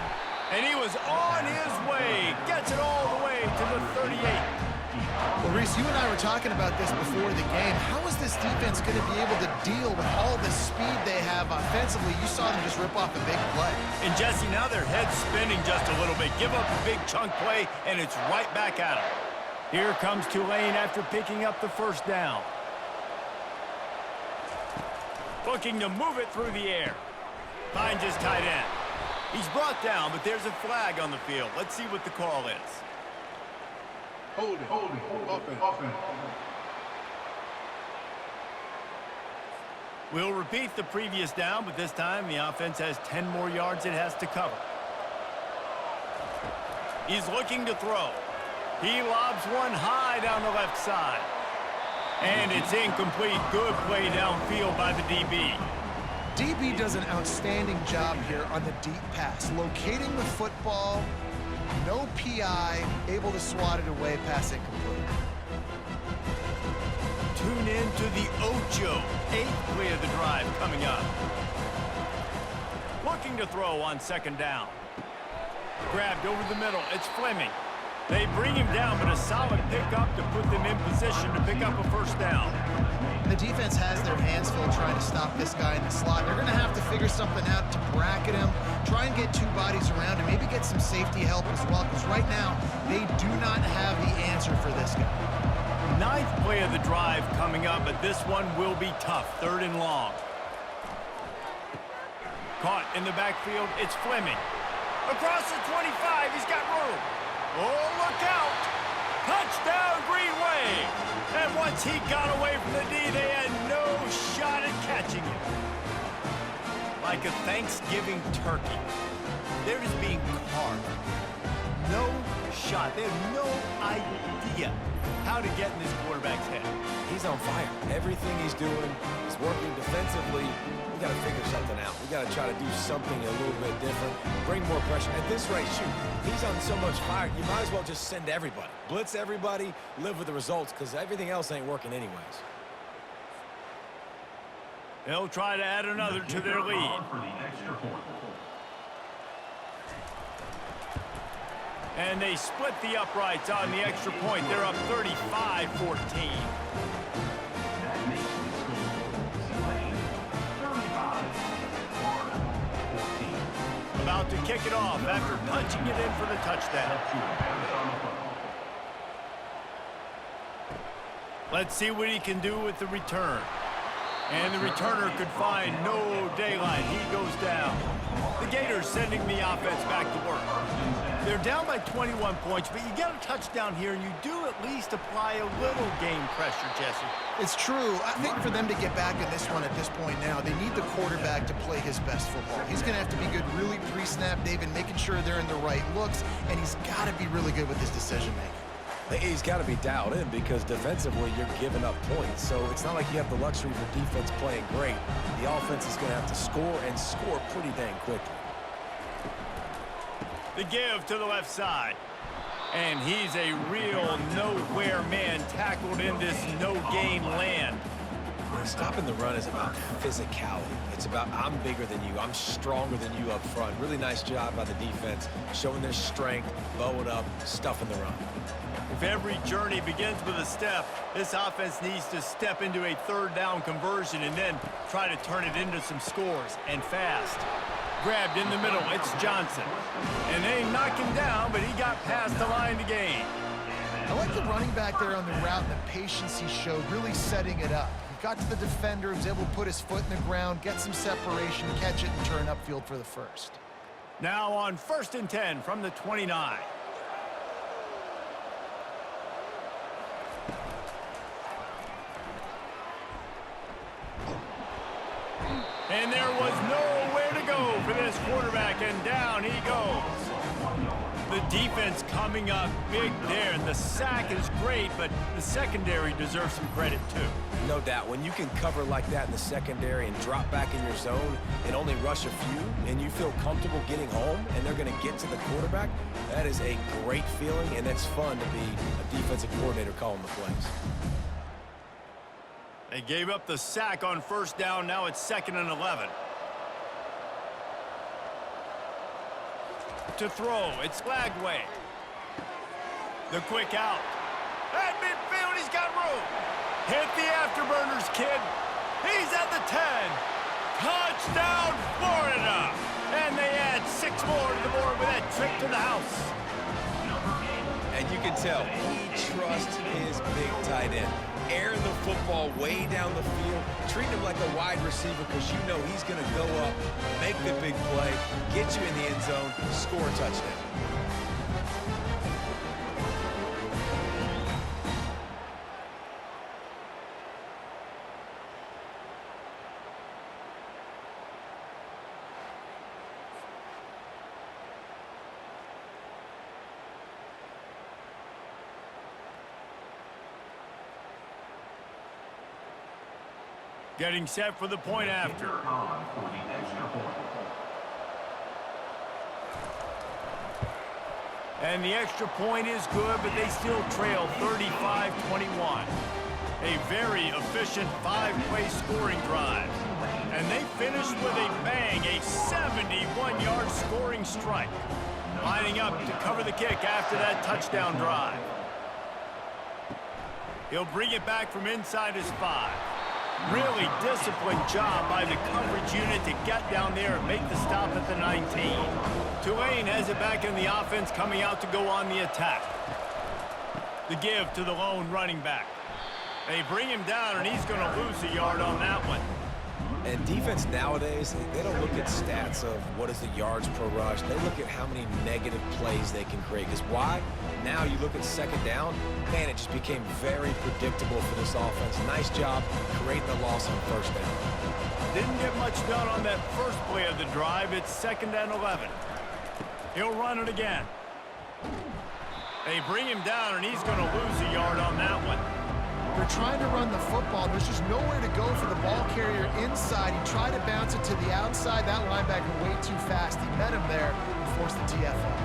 And he was on his way. Gets it all the way to the 38. Well, Reese, you and I were talking about this before the game. How is this defense going to be able to deal with all the speed they have offensively? You saw them just rip off a big play. And Jesse, now their head's spinning just a little bit. Give up a big chunk play, and it's right back at them. Here comes Tulane after picking up the first down. Looking to move it through the air. Finds his tight end. He's brought down, but there's a flag on the field. Let's see what the call is. Hold it. Offense. We'll repeat the previous down, but this time the offense has 10 more yards it has to cover. He's looking to throw. He lobs one high down the left side. And it's incomplete. Good play downfield by the DB. DB does an outstanding job here on the deep pass, locating the football, no PI, able to swat it away, pass incomplete. Tune in to the Ocho, 8th play of the drive coming up. Looking to throw on second down. Grabbed over the middle, it's Fleming. They bring him down, but a solid pickup to put them in position to pick up a first down. The defense has their hands full trying to stop this guy in the slot. They're going to have to figure something out to bracket him, try and get two bodies around him, maybe get some safety help as well, because right now they do not have the answer for this guy. 9th play of the drive coming up, but this one will be tough. 3rd and long. Caught in the backfield, it's Fleming. Across the 25, he's got room. Oh, look out! Touchdown, Green Wave! And once he got away from the D, they had no shot at catching him. Like a Thanksgiving turkey. They're just being carved. No shot. They have no idea how to get in this quarterback's head. He's on fire. Everything he's doing is working defensively. We got to figure something out. We got to try to do something a little bit different. Bring more pressure. At this rate, shoot, he's on so much fire, you might as well just send everybody. Blitz everybody, live with the results, because everything else ain't working anyways. They'll try to add another to their lead. And they split the uprights on the extra point. They're up 35-14. About to kick it off after punching it in for the touchdown. Let's see what he can do with the return. And the returner could find no daylight. He goes down. The Gators sending the offense back to work. They're down by 21 points, but you get a touchdown here, and you do at least apply a little game pressure, Jesse. It's true. I think for them to get back in this one at this point now, they need the quarterback to play his best football. He's going to have to be good really pre-snap, David, making sure they're in the right looks, and he's got to be really good with his decision-making. He's got to be dialed in because defensively you're giving up points. So it's not like you have the luxury of your defense playing great. The offense is going to have to score and score pretty dang quickly. The give to the left side. And he's a real nowhere man tackled in this no-gain land. Stopping the run is about physicality. It's about I'm bigger than you. I'm stronger than you up front. Really nice job by the defense, showing their strength, bowing up, stuffing the run. If every journey begins with a step, this offense needs to step into a 3rd down conversion and then try to turn it into some scores, and fast. Grabbed in the middle, it's Johnson. And they knock him down, but he got past the line to gain. I like the running back there on the route and the patience he showed, really setting it up. He got to the defender, was able to put his foot in the ground, get some separation, catch it, and turn upfield for the first. Now on 1st and 10 from the 29. And there was nowhere to go for this quarterback, and down he goes. The defense coming up big there, and the sack is great, but the secondary deserves some credit too. No doubt. When you can cover like that in the secondary and drop back in your zone and only rush a few, and you feel comfortable getting home, and they're going to get to the quarterback, that is a great feeling, and it's fun to be a defensive coordinator calling the plays. They gave up the sack on 1st down. Now it's 2nd and 11. To throw, it's Flagway. The quick out. At midfield, he's got room. Hit the afterburners, kid. He's at the 10. Touchdown, Florida. And they add 6 more to the board with that trip to the house. and you can tell he trusts his big tight end. Airing the football way down the field, treating him like a wide receiver because you know he's going to go up, make the big play, get you in the end zone, score a touchdown. Getting set for the point after. On for the extra point. And the extra point is good, but they still trail 35-21. A very efficient 5-play scoring drive. And they finished with a bang, a 71-yard scoring strike. Lining up to cover the kick after that touchdown drive. He'll bring it back from inside his 5. Really disciplined job by the coverage unit to get down there and make the stop at the 19. Tulane has it back in the offense, coming out to go on the attack. The give to the lone running back. They bring him down, and he's going to lose a yard on that one. And defense nowadays, they don't look at stats of what is the yards per rush. They look at how many negative plays they can create. Because why? Now you look at second down, man, it just became very predictable for this offense. Nice job creating the loss on first down. Didn't get much done on that first play of the drive. It's 2nd and 11. He'll run it again. They bring him down, and he's going to lose a yard on that one. They're trying to run the football. There's just nowhere to go for the ball carrier inside. He tried to bounce it to the outside. That linebacker way too fast. He met him there and forced the TFL.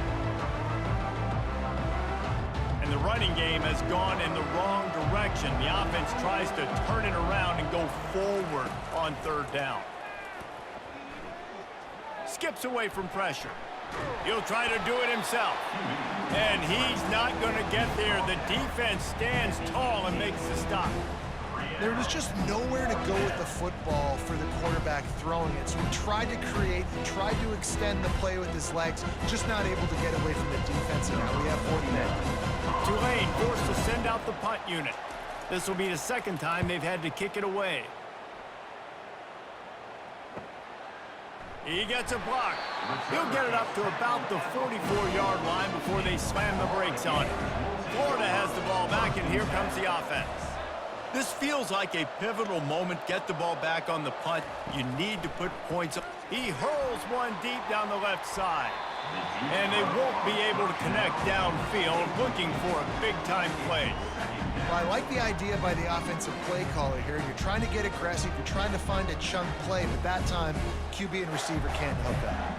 And the running game has gone in the wrong direction. The offense tries to turn it around and go forward on 3rd down. Skips away from pressure. He'll try to do it himself. And he's not going to get there. The defense stands tall and makes the stop. There was just nowhere to go with the football for the quarterback throwing it. So he tried to create, he tried to extend the play with his legs, just not able to get away from the defense. And now we have 40 men. Tulane forced to send out the punt unit. This will be the 2nd time they've had to kick it away. He gets a block. He'll get it up to about the 44-yard line before they slam the brakes on it. Florida has the ball back, and here comes the offense. This feels like a pivotal moment. Get the ball back on the punt. You need to put points up. He hurls one deep down the left side. And they won't be able to connect downfield, looking for a big-time play. Well, I like the idea by the offensive play caller here. You're trying to get aggressive. You're trying to find a chunk play, but that time, QB and receiver can't help that.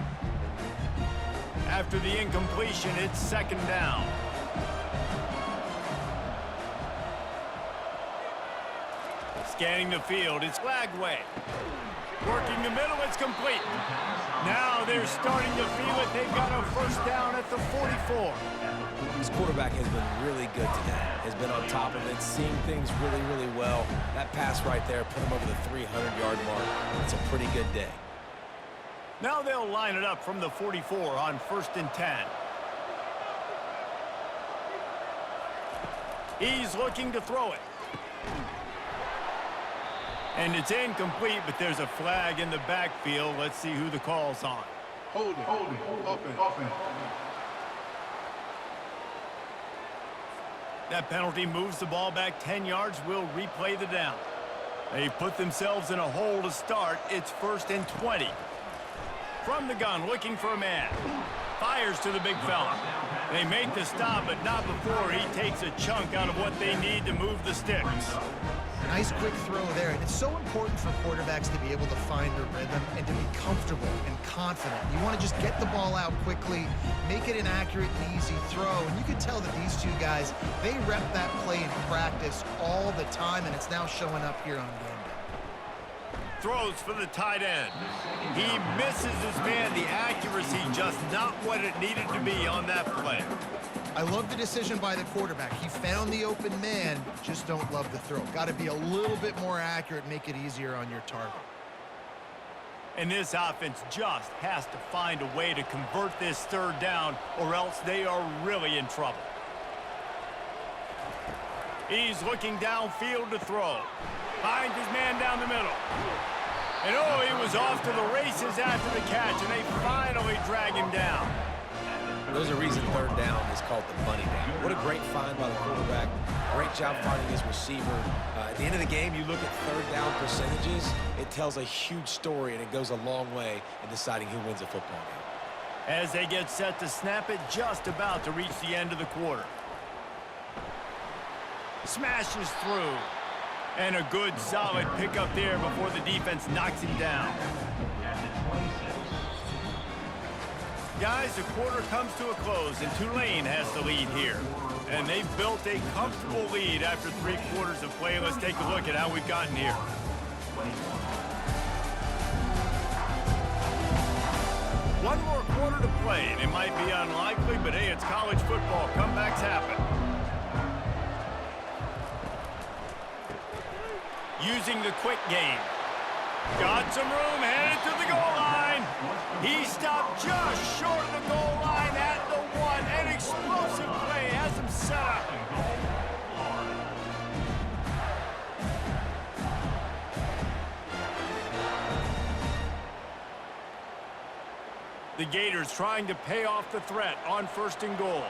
After the incompletion, it's 2nd down. Scanning the field, it's Lagway. Working the middle, it's complete. Now they're starting to feel it. They've got a 1st down at the 44. This quarterback has been really good today. Has been on top of it, seeing things really, really well. That pass right there put him over the 300-yard mark. It's a pretty good day. Now they'll line it up from the 44 on 1st and 10. He's looking to throw it. And it's incomplete, but there's a flag in the backfield. Let's see who the call's on. Hold it. Offense. That penalty moves the ball back 10 yards. We'll replay the down. They put themselves in a hole to start. It's 1st and 20. From the gun, looking for a man. Fires to the big fella. They make the stop, but not before he takes a chunk out of what they need to move the sticks. Nice quick throw there. And it's so important for quarterbacks to be able to find their rhythm and to be comfortable and confident. You want to just get the ball out quickly, make it an accurate and easy throw. And you can tell that these two guys, they rep that play in practice all the time, and it's now showing up here on game day. Throws for the tight end. He misses his man. The accuracy just not what it needed to be on that play. I love the decision by the quarterback. He found the open man, just don't love the throw. Got to be a little bit more accurate, make it easier on your target. And this offense just has to find a way to convert this 3rd down, or else they are really in trouble. He's looking downfield to throw. Finds his man down the middle. And oh, he was off to the races after the catch, and they finally drag him down. There's a reason third down is called the money down. What a great find by the quarterback. Great job finding his receiver. At the end of the game, you look at third down percentages. It tells a huge story, and it goes a long way in deciding who wins a football game. As they get set to snap it, just about to reach the end of the quarter. Smashes through. And a good, solid pickup there before the defense knocks him down. Guys, the quarter comes to a close, and Tulane has the lead here. And they've built a comfortable lead after 3 quarters of play. Let's take a look at how we've gotten here. One more quarter to play, and it might be unlikely, but hey, it's college football. Comebacks happen. Using the quick game. Got some room, headed to the goal line. He stopped just short of the goal line at the 1. An explosive play has him set up. The Gators trying to pay off the threat on 1st and goal.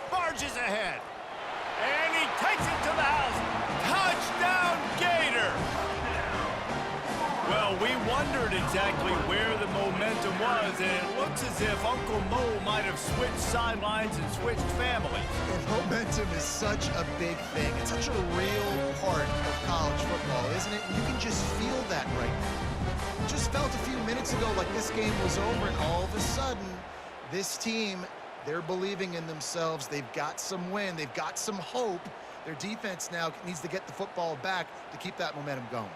Barges ahead. And he takes it to the house. Touchdown, Gator! Well, we wondered exactly where the momentum was, and it looks as if Uncle Mo might have switched sidelines and switched families. And momentum is such a big thing. It's such a real part of college football, isn't it? You can just feel that right now. It just felt a few minutes ago like this game was over, and all of a sudden, this team, they're believing in themselves. They've got some wind. They've got some hope. Their defense now needs to get the football back to keep that momentum going.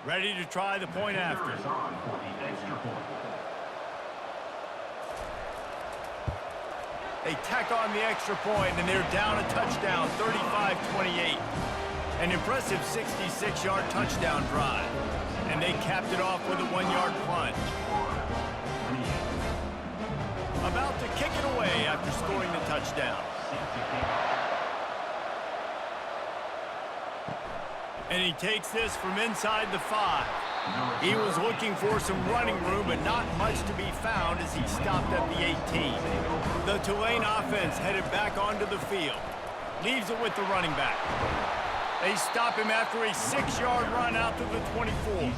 Ready to try the point after. They tack on the extra point, and they're down a touchdown, 35-28. An impressive 66-yard touchdown drive. And they capped it off with a 1-yard plunge. About to kick it away after scoring the touchdown. And he takes this from inside the 5. He was looking for some running room, but not much to be found as he stopped at the 18. The Tulane offense headed back onto the field. Leaves it with the running back. They stop him after a 6-yard run out to the 24.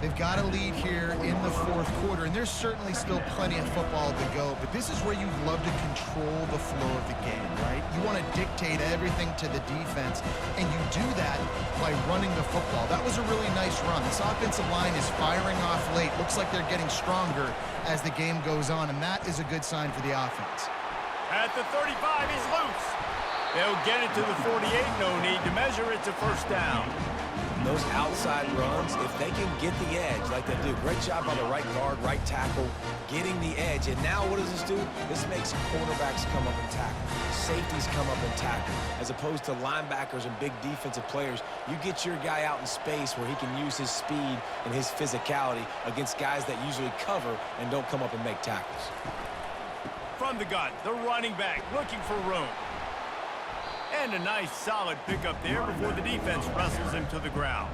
They've got a lead here in the 4th quarter, and there's certainly still plenty of football to go, but this is where you'd love to control the flow of the game, right? You want to dictate everything to the defense, and you do that by running the football. That was a really nice run. This offensive line is firing off late. Looks like they're getting stronger as the game goes on, and that is a good sign for the offense. At the 35, he's loose. They'll get it to the 48, no need to measure. It's a 1st down. Those outside runs, if they can get the edge like they do, great job by the right guard, right tackle, getting the edge. And now what does this do? This makes cornerbacks come up and tackle. Safeties come up and tackle. As opposed to linebackers and big defensive players, you get your guy out in space where he can use his speed and his physicality against guys that usually cover and don't come up and make tackles. From the gun, the running back looking for room. And a nice, solid pickup there before the defense wrestles him to the ground.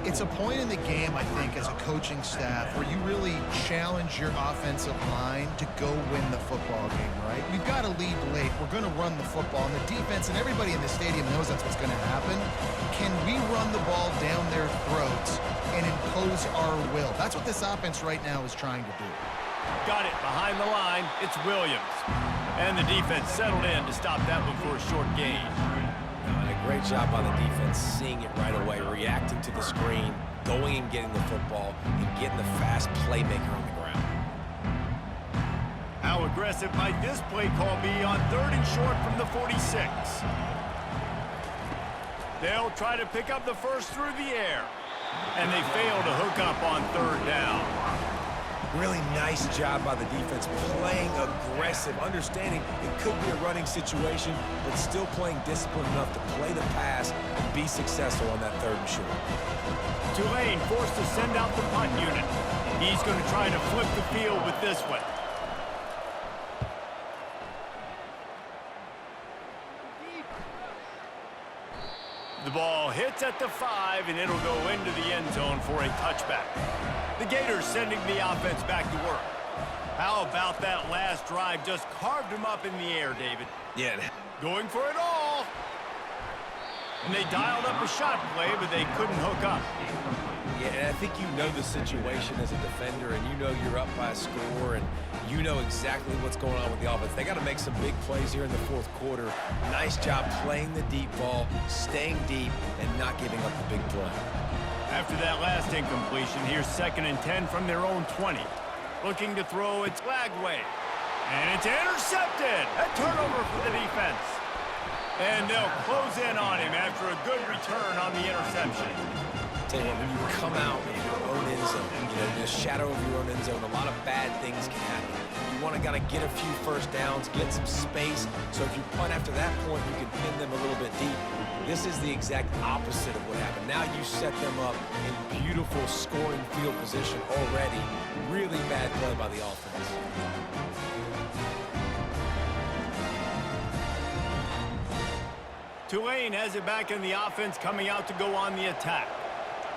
It's a point in the game, I think, as a coaching staff where you really challenge your offensive line to go win the football game, right? We've got a lead late. We're going to run the football, and the defense and everybody in the stadium knows that's what's going to happen. Can we run the ball down their throats and impose our will? That's what this offense right now is trying to do. Got it behind the line. It's Williams. And the defense settled in to stop that one for a short gain. A great job by the defense, seeing it right away, reacting to the screen, going and getting the football, and getting the fast playmaker on the ground. How aggressive might this play call be on 3rd and short from the 46? They'll try to pick up the first through the air. And they fail to hook up on 3rd down. Really nice job by the defense, playing aggressive, understanding it could be a running situation, but still playing disciplined enough to play the pass and be successful on that 3rd and short. Tulane forced to send out the punt unit. He's going to try to flip the field with this one. hits at the 5, and it'll go into the end zone for a touchback. The Gators sending the offense back to work. How about that last drive? Just carved him up in the air, David. Yeah. Going for it all. And they dialed up a shot play, but they couldn't hook up. Yeah, and I think you know the situation as a defender, and you know you're up by a score, and you know exactly what's going on with the offense. They got to make some big plays here in the fourth quarter. Nice job playing the deep ball, staying deep, and not giving up the big play. After that last incompletion, here's 2nd and 10 from their own 20. Looking to throw, it's Lagway. And it's intercepted. A turnover for the defense. And they'll close in on him after a good return on the interception. Tell you what, when you come out of your own end zone, the shadow of your own end zone, a lot of bad things can happen. You want to get a few first downs, get some space, so if you punt after that point, you can pin them a little bit deep. This is the exact opposite of what happened. Now you set them up in beautiful scoring field position already. Really bad play by the offense. Tulane has it back in the offense, coming out to go on the attack.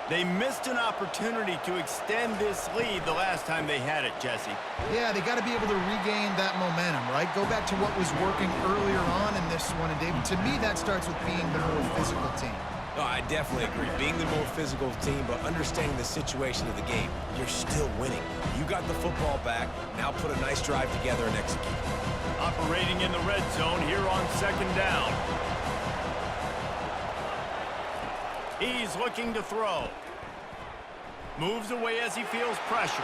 They missed an opportunity to extend this lead the last time they had it, Jesse. Yeah, they got to be able to regain that momentum, right? Go back to what was working earlier on in this one. And, David, to me, that starts with being the more physical team. No, I definitely agree. Being the more physical team, but understanding the situation of the game, you're still winning. You got the football back. Now put a nice drive together and execute. Operating in the red zone here on 2nd down. He's looking to throw. Moves away as he feels pressure.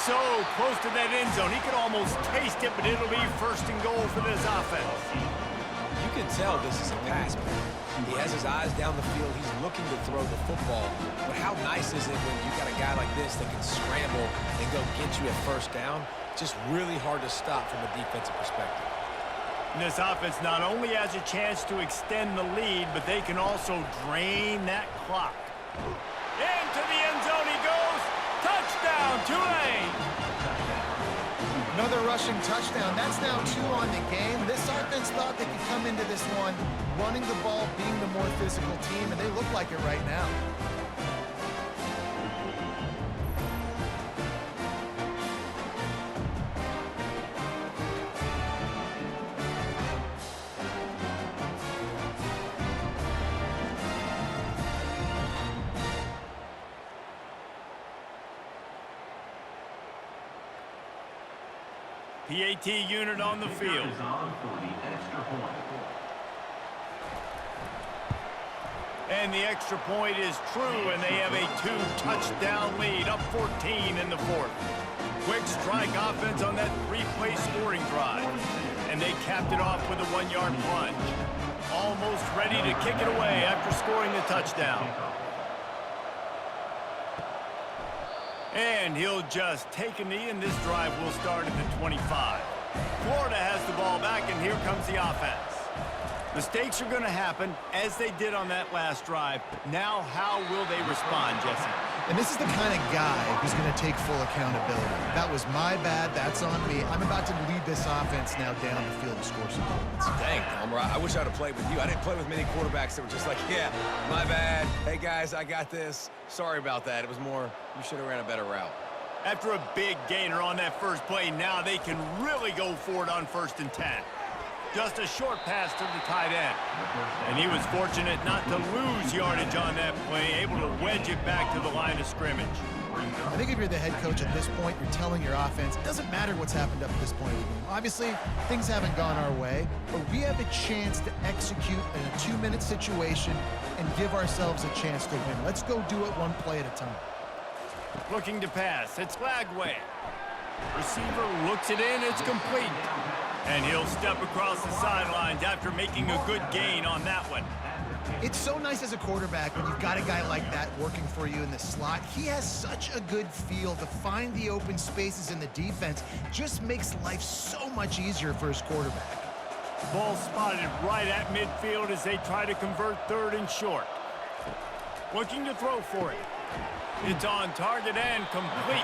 So close to that end zone. He could almost taste it, but it'll be 1st and goal for this offense. You can tell this is a pass play. He has his eyes down the field. He's looking to throw the football. But how nice is it when you got a guy like this that can scramble and go get you at 1st down? Just really hard to stop from a defensive perspective. And this offense not only has a chance to extend the lead, but they can also drain that clock. Into the end zone he goes. Touchdown, Tulane! Another rushing touchdown. That's now 2 on the game. This offense thought they could come into this one running the ball, being the more physical team, and they look like it right now. PAT unit on the field. And the extra point is true, and they have a 2-touchdown lead, up 14 in the 4th. Quick strike offense on that 3-play scoring drive. And they capped it off with a 1-yard plunge. Almost ready to kick it away after scoring the touchdown. And he'll just take a knee, and this drive will start at the 25. Florida has the ball back, and here comes the offense. Mistakes are going to happen, as they did on that last drive. Now, how will they respond, Jesse? And this is the kind of guy who's going to take full accountability. That was my bad. That's on me. I'm about to lead this offense now down the field and score some points. Dang, Palmer, I wish I would have played with you. I didn't play with many quarterbacks that were just like, yeah, my bad. Hey, guys, I got this. Sorry about that. It was more, you should have ran a better route. After a big gainer on that first play, now they can really go for it on 1st and 10. Just a short pass to the tight end. And he was fortunate not to lose yardage on that play, able to wedge it back to the line of scrimmage. I think if you're the head coach at this point, you're telling your offense, it doesn't matter what's happened up to this point in the game. Obviously, things haven't gone our way, but we have a chance to execute in a 2-minute situation and give ourselves a chance to win. Let's go do it one play at a time. Looking to pass, it's Lagway. Receiver looks it in, it's complete. And he'll step across the sidelines after making a good gain on that one. It's so nice as a quarterback when you've got a guy like that working for you in the slot. He has such a good feel to find the open spaces in the defense. Just makes life so much easier for his quarterback. Ball spotted right at midfield as they try to convert 3rd and short. Looking to throw for it. It's on target and complete.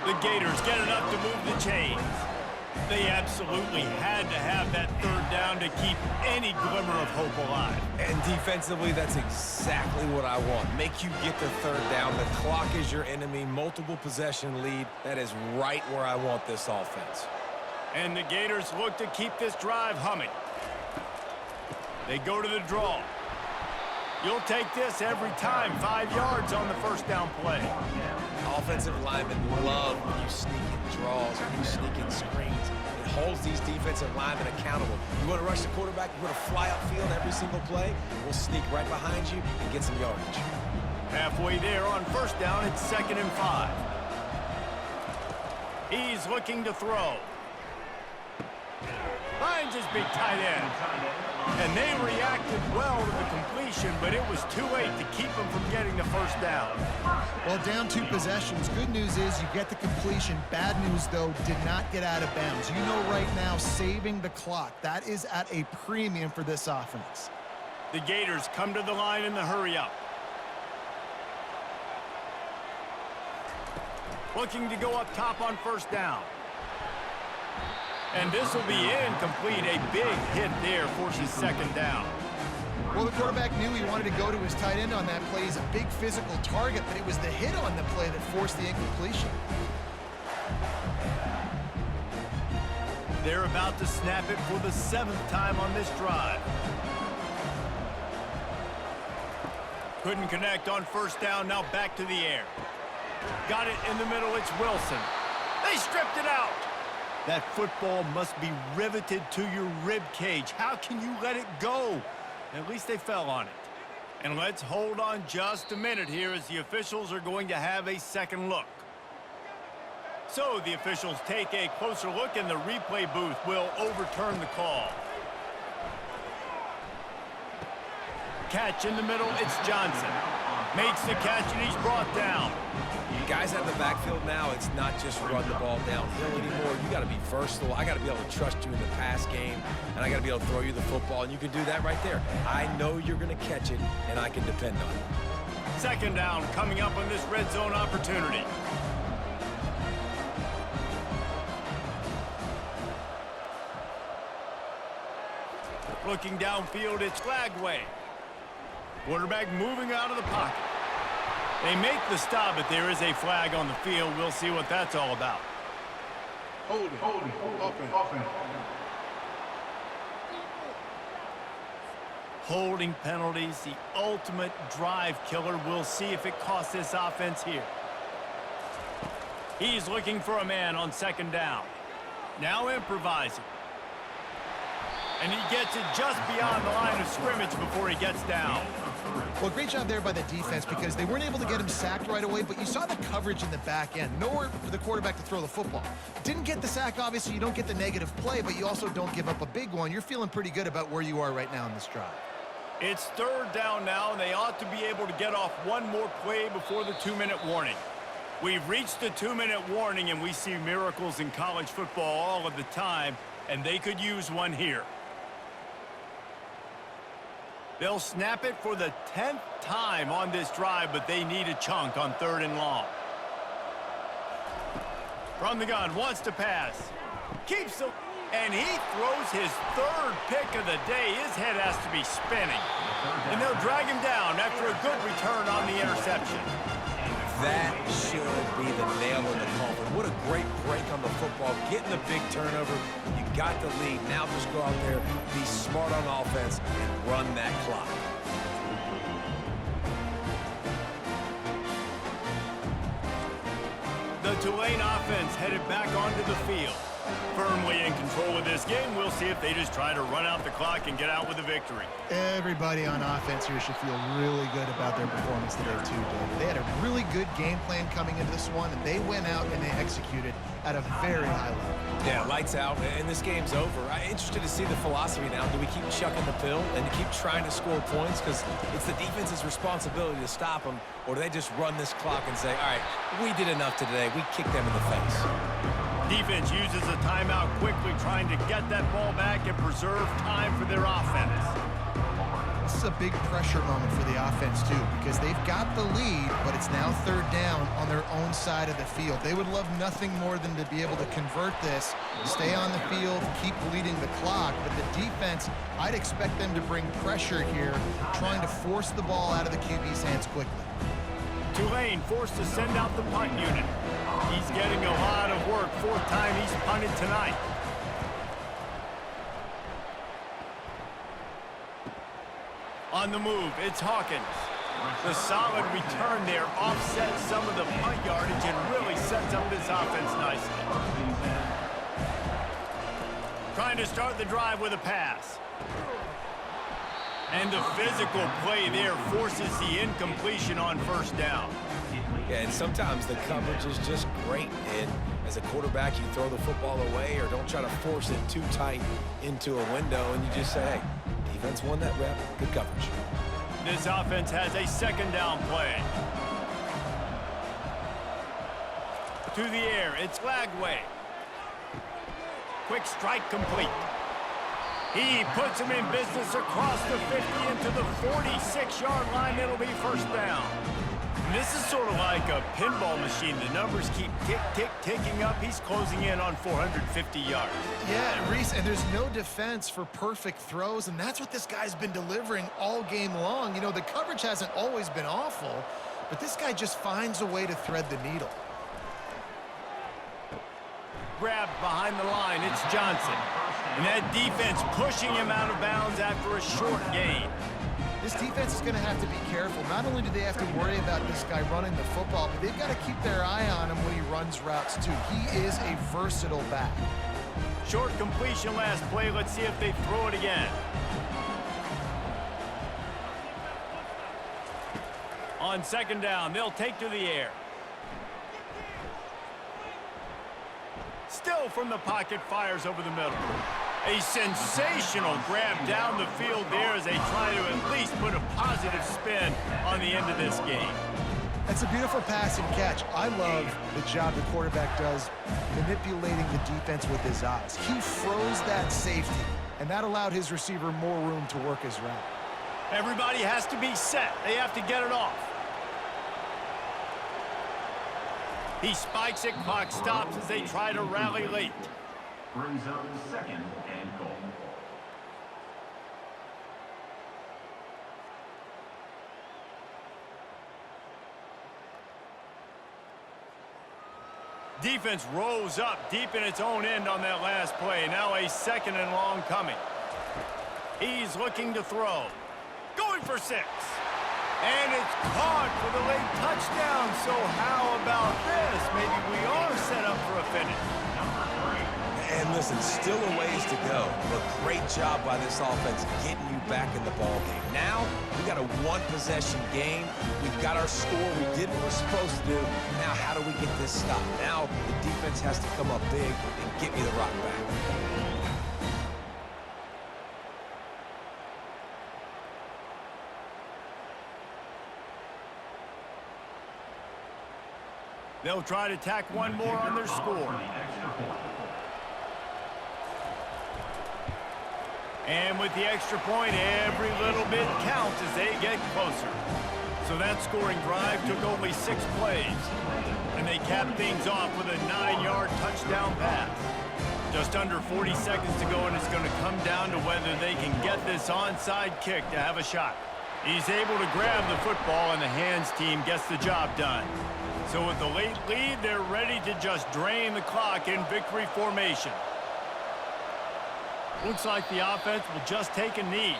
The Gators get enough to move the chains. They absolutely had to have that third down to keep any glimmer of hope alive. And defensively, that's exactly what I want. Make you get the third down. The clock is your enemy. Multiple possession lead. That is right where I want this offense. And the Gators look to keep this drive humming. They go to the draw. You'll take this every time. 5 yards on the first down play. Offensive linemen love when you sneak in draws, when you sneak in screens. It holds these defensive linemen accountable. You want to rush the quarterback, you want to fly upfield every single play, we'll sneak right behind you and get some yardage. Halfway there on first down, it's 2nd and 5. He's looking to throw. Finds his big tight end. And they reacted well to the completion, but it was too late to keep them from getting the first down. Well, down 2 possessions. Good news is you get the completion. Bad news, though, did not get out of bounds. You know right now, saving the clock. That is at a premium for this offense. The Gators come to the line in the hurry-up. Looking to go up top on first down. And this will be incomplete. A big hit there forces 2nd down. Well, the quarterback knew he wanted to go to his tight end on that play. He's a big physical target, but it was the hit on the play that forced the incompletion. They're about to snap it for the 7th time on this drive. Couldn't connect on first down. Now back to the air. Got it in the middle. It's Wilson. They stripped it out. That football must be riveted to your rib cage. How can you let it go? At least they fell on it. And let's hold on just a minute here as the officials are going to have a second look. So the officials take a closer look and the replay booth will overturn the call. Catch in the middle, it's Johnson. Makes the catch and he's brought down. Guys out of the backfield now, it's not just run the ball downhill anymore. You got to be versatile. I got to be able to trust you in the pass game, and I got to be able to throw you the football, and you can do that right there. I know you're going to catch it, and I can depend on it. 2nd down coming up on this red zone opportunity. Looking downfield, it's Flagway. Quarterback moving out of the pocket. They make the stop, but there is a flag on the field. We'll see what that's all about. Holding, offense. Holding penalties, the ultimate drive killer. We'll see if it costs this offense here. He's looking for a man on 2nd down. Now improvising. And he gets it just beyond the line of scrimmage before he gets down. Well, great job there by the defense because they weren't able to get him sacked right away, but you saw the coverage in the back end. Nowhere for the quarterback to throw the football. Didn't get the sack, obviously. You don't get the negative play, but you also don't give up a big one. You're feeling pretty good about where you are right now in this drive. It's 3rd down now, and they ought to be able to get off one more play before the 2-minute warning. We've reached the 2-minute warning, and we see miracles in college football all of the time, and they could use one here. They'll snap it for the 10th time on this drive, but they need a chunk on 3rd and long. From the gun, wants to pass. Keeps it, and he throws his 3rd pick of the day. His head has to be spinning. And they'll drag him down after a good return on the interception. That should be the nail in the coffin. What a great break on the football. Getting the big turnover. You got the lead. Now just go out there, be smart on offense, and run that clock. The Tulane offense headed back onto the field. Firmly in control of this game. We'll see if they just try to run out the clock and get out with a victory. Everybody on offense here should feel really good about their performance today, too, David. They had a really good game plan coming into this one, and they went out and they executed at a very high level. Yeah, lights out, and this game's over. I'm interested to see the philosophy now. Do we keep chucking the pill and keep trying to score points? Because it's the defense's responsibility to stop them, or do they just run this clock and say, all right, we did enough today. We kicked them in the face. Defense uses a timeout quickly, trying to get that ball back and preserve time for their offense. This is a big pressure moment for the offense, too, because they've got the lead, but it's now third down on their own side of the field. They would love nothing more than to be able to convert this, stay on the field, keep bleeding the clock. But the defense, I'd expect them to bring pressure here, trying to force the ball out of the QB's hands quickly. Tulane forced to send out the punt unit. He's getting a lot of work. Fourth time he's punted tonight. On the move, it's Hawkins. The solid return there offsets some of the punt yardage and really sets up this offense nicely. Trying to start the drive with a pass. And the physical play there forces the incompletion on first down. Yeah, and sometimes the coverage is just great. And as a quarterback, you throw the football away or don't try to force it too tight into a window, and you just say, hey, defense won that rep. Good coverage. This offense has a second down play. To the air, it's Lagway. Quick strike complete. He puts him in business across the 50 into the 46-yard line. It'll be first down. And this is sort of like a pinball machine. The numbers keep tick, tick, ticking up. He's closing in on 450 yards. Yeah, Reese, and there's no defense for perfect throws, and that's what this guy's been delivering all game long. You know, the coverage hasn't always been awful, but this guy just finds a way to thread the needle. Grabbed behind the line, it's Johnson. And that defense pushing him out of bounds after a short gain. This defense is going to have to be careful. Not only do they have to worry about this guy running the football, but they've got to keep their eye on him when he runs routes too. He is a versatile back. Short completion last play. Let's see if they throw it again. On second down, they'll take to the air. Still from the pocket, fires over the middle. A sensational grab down the field there as they try to at least put a positive spin on the end of this game. That's a beautiful pass and catch. I love the job the quarterback does manipulating the defense with his eyes. He froze that safety, and that allowed his receiver more room to work his route. Everybody has to be set. They have to get it off. He spikes it, clock stops as they try to rally late. Brings up second and goal. Defense rose up deep in its own end on that last play. Now a second and long coming. He's looking to throw. Going for 6. And it's caught for the late touchdown. So how about this? Maybe we are set up for a finish. And listen, still a ways to go, but great job by this offense getting you back in the ball game. Now, we got a one-possession game. We've got our score. We did what we're supposed to do. Now, how do we get this stopped? Now, the defense has to come up big and get me the rock back. They'll try to tack one more on their score. And with the extra point, every little bit counts as they get closer. So that scoring drive took only 6 plays. And they capped things off with a 9-yard touchdown pass. Just under 40 seconds to go, and it's going to come down to whether they can get this onside kick to have a shot. He's able to grab the football, and the hands team gets the job done. So with the late lead, they're ready to just drain the clock in victory formation. Looks like the offense will just take a knee.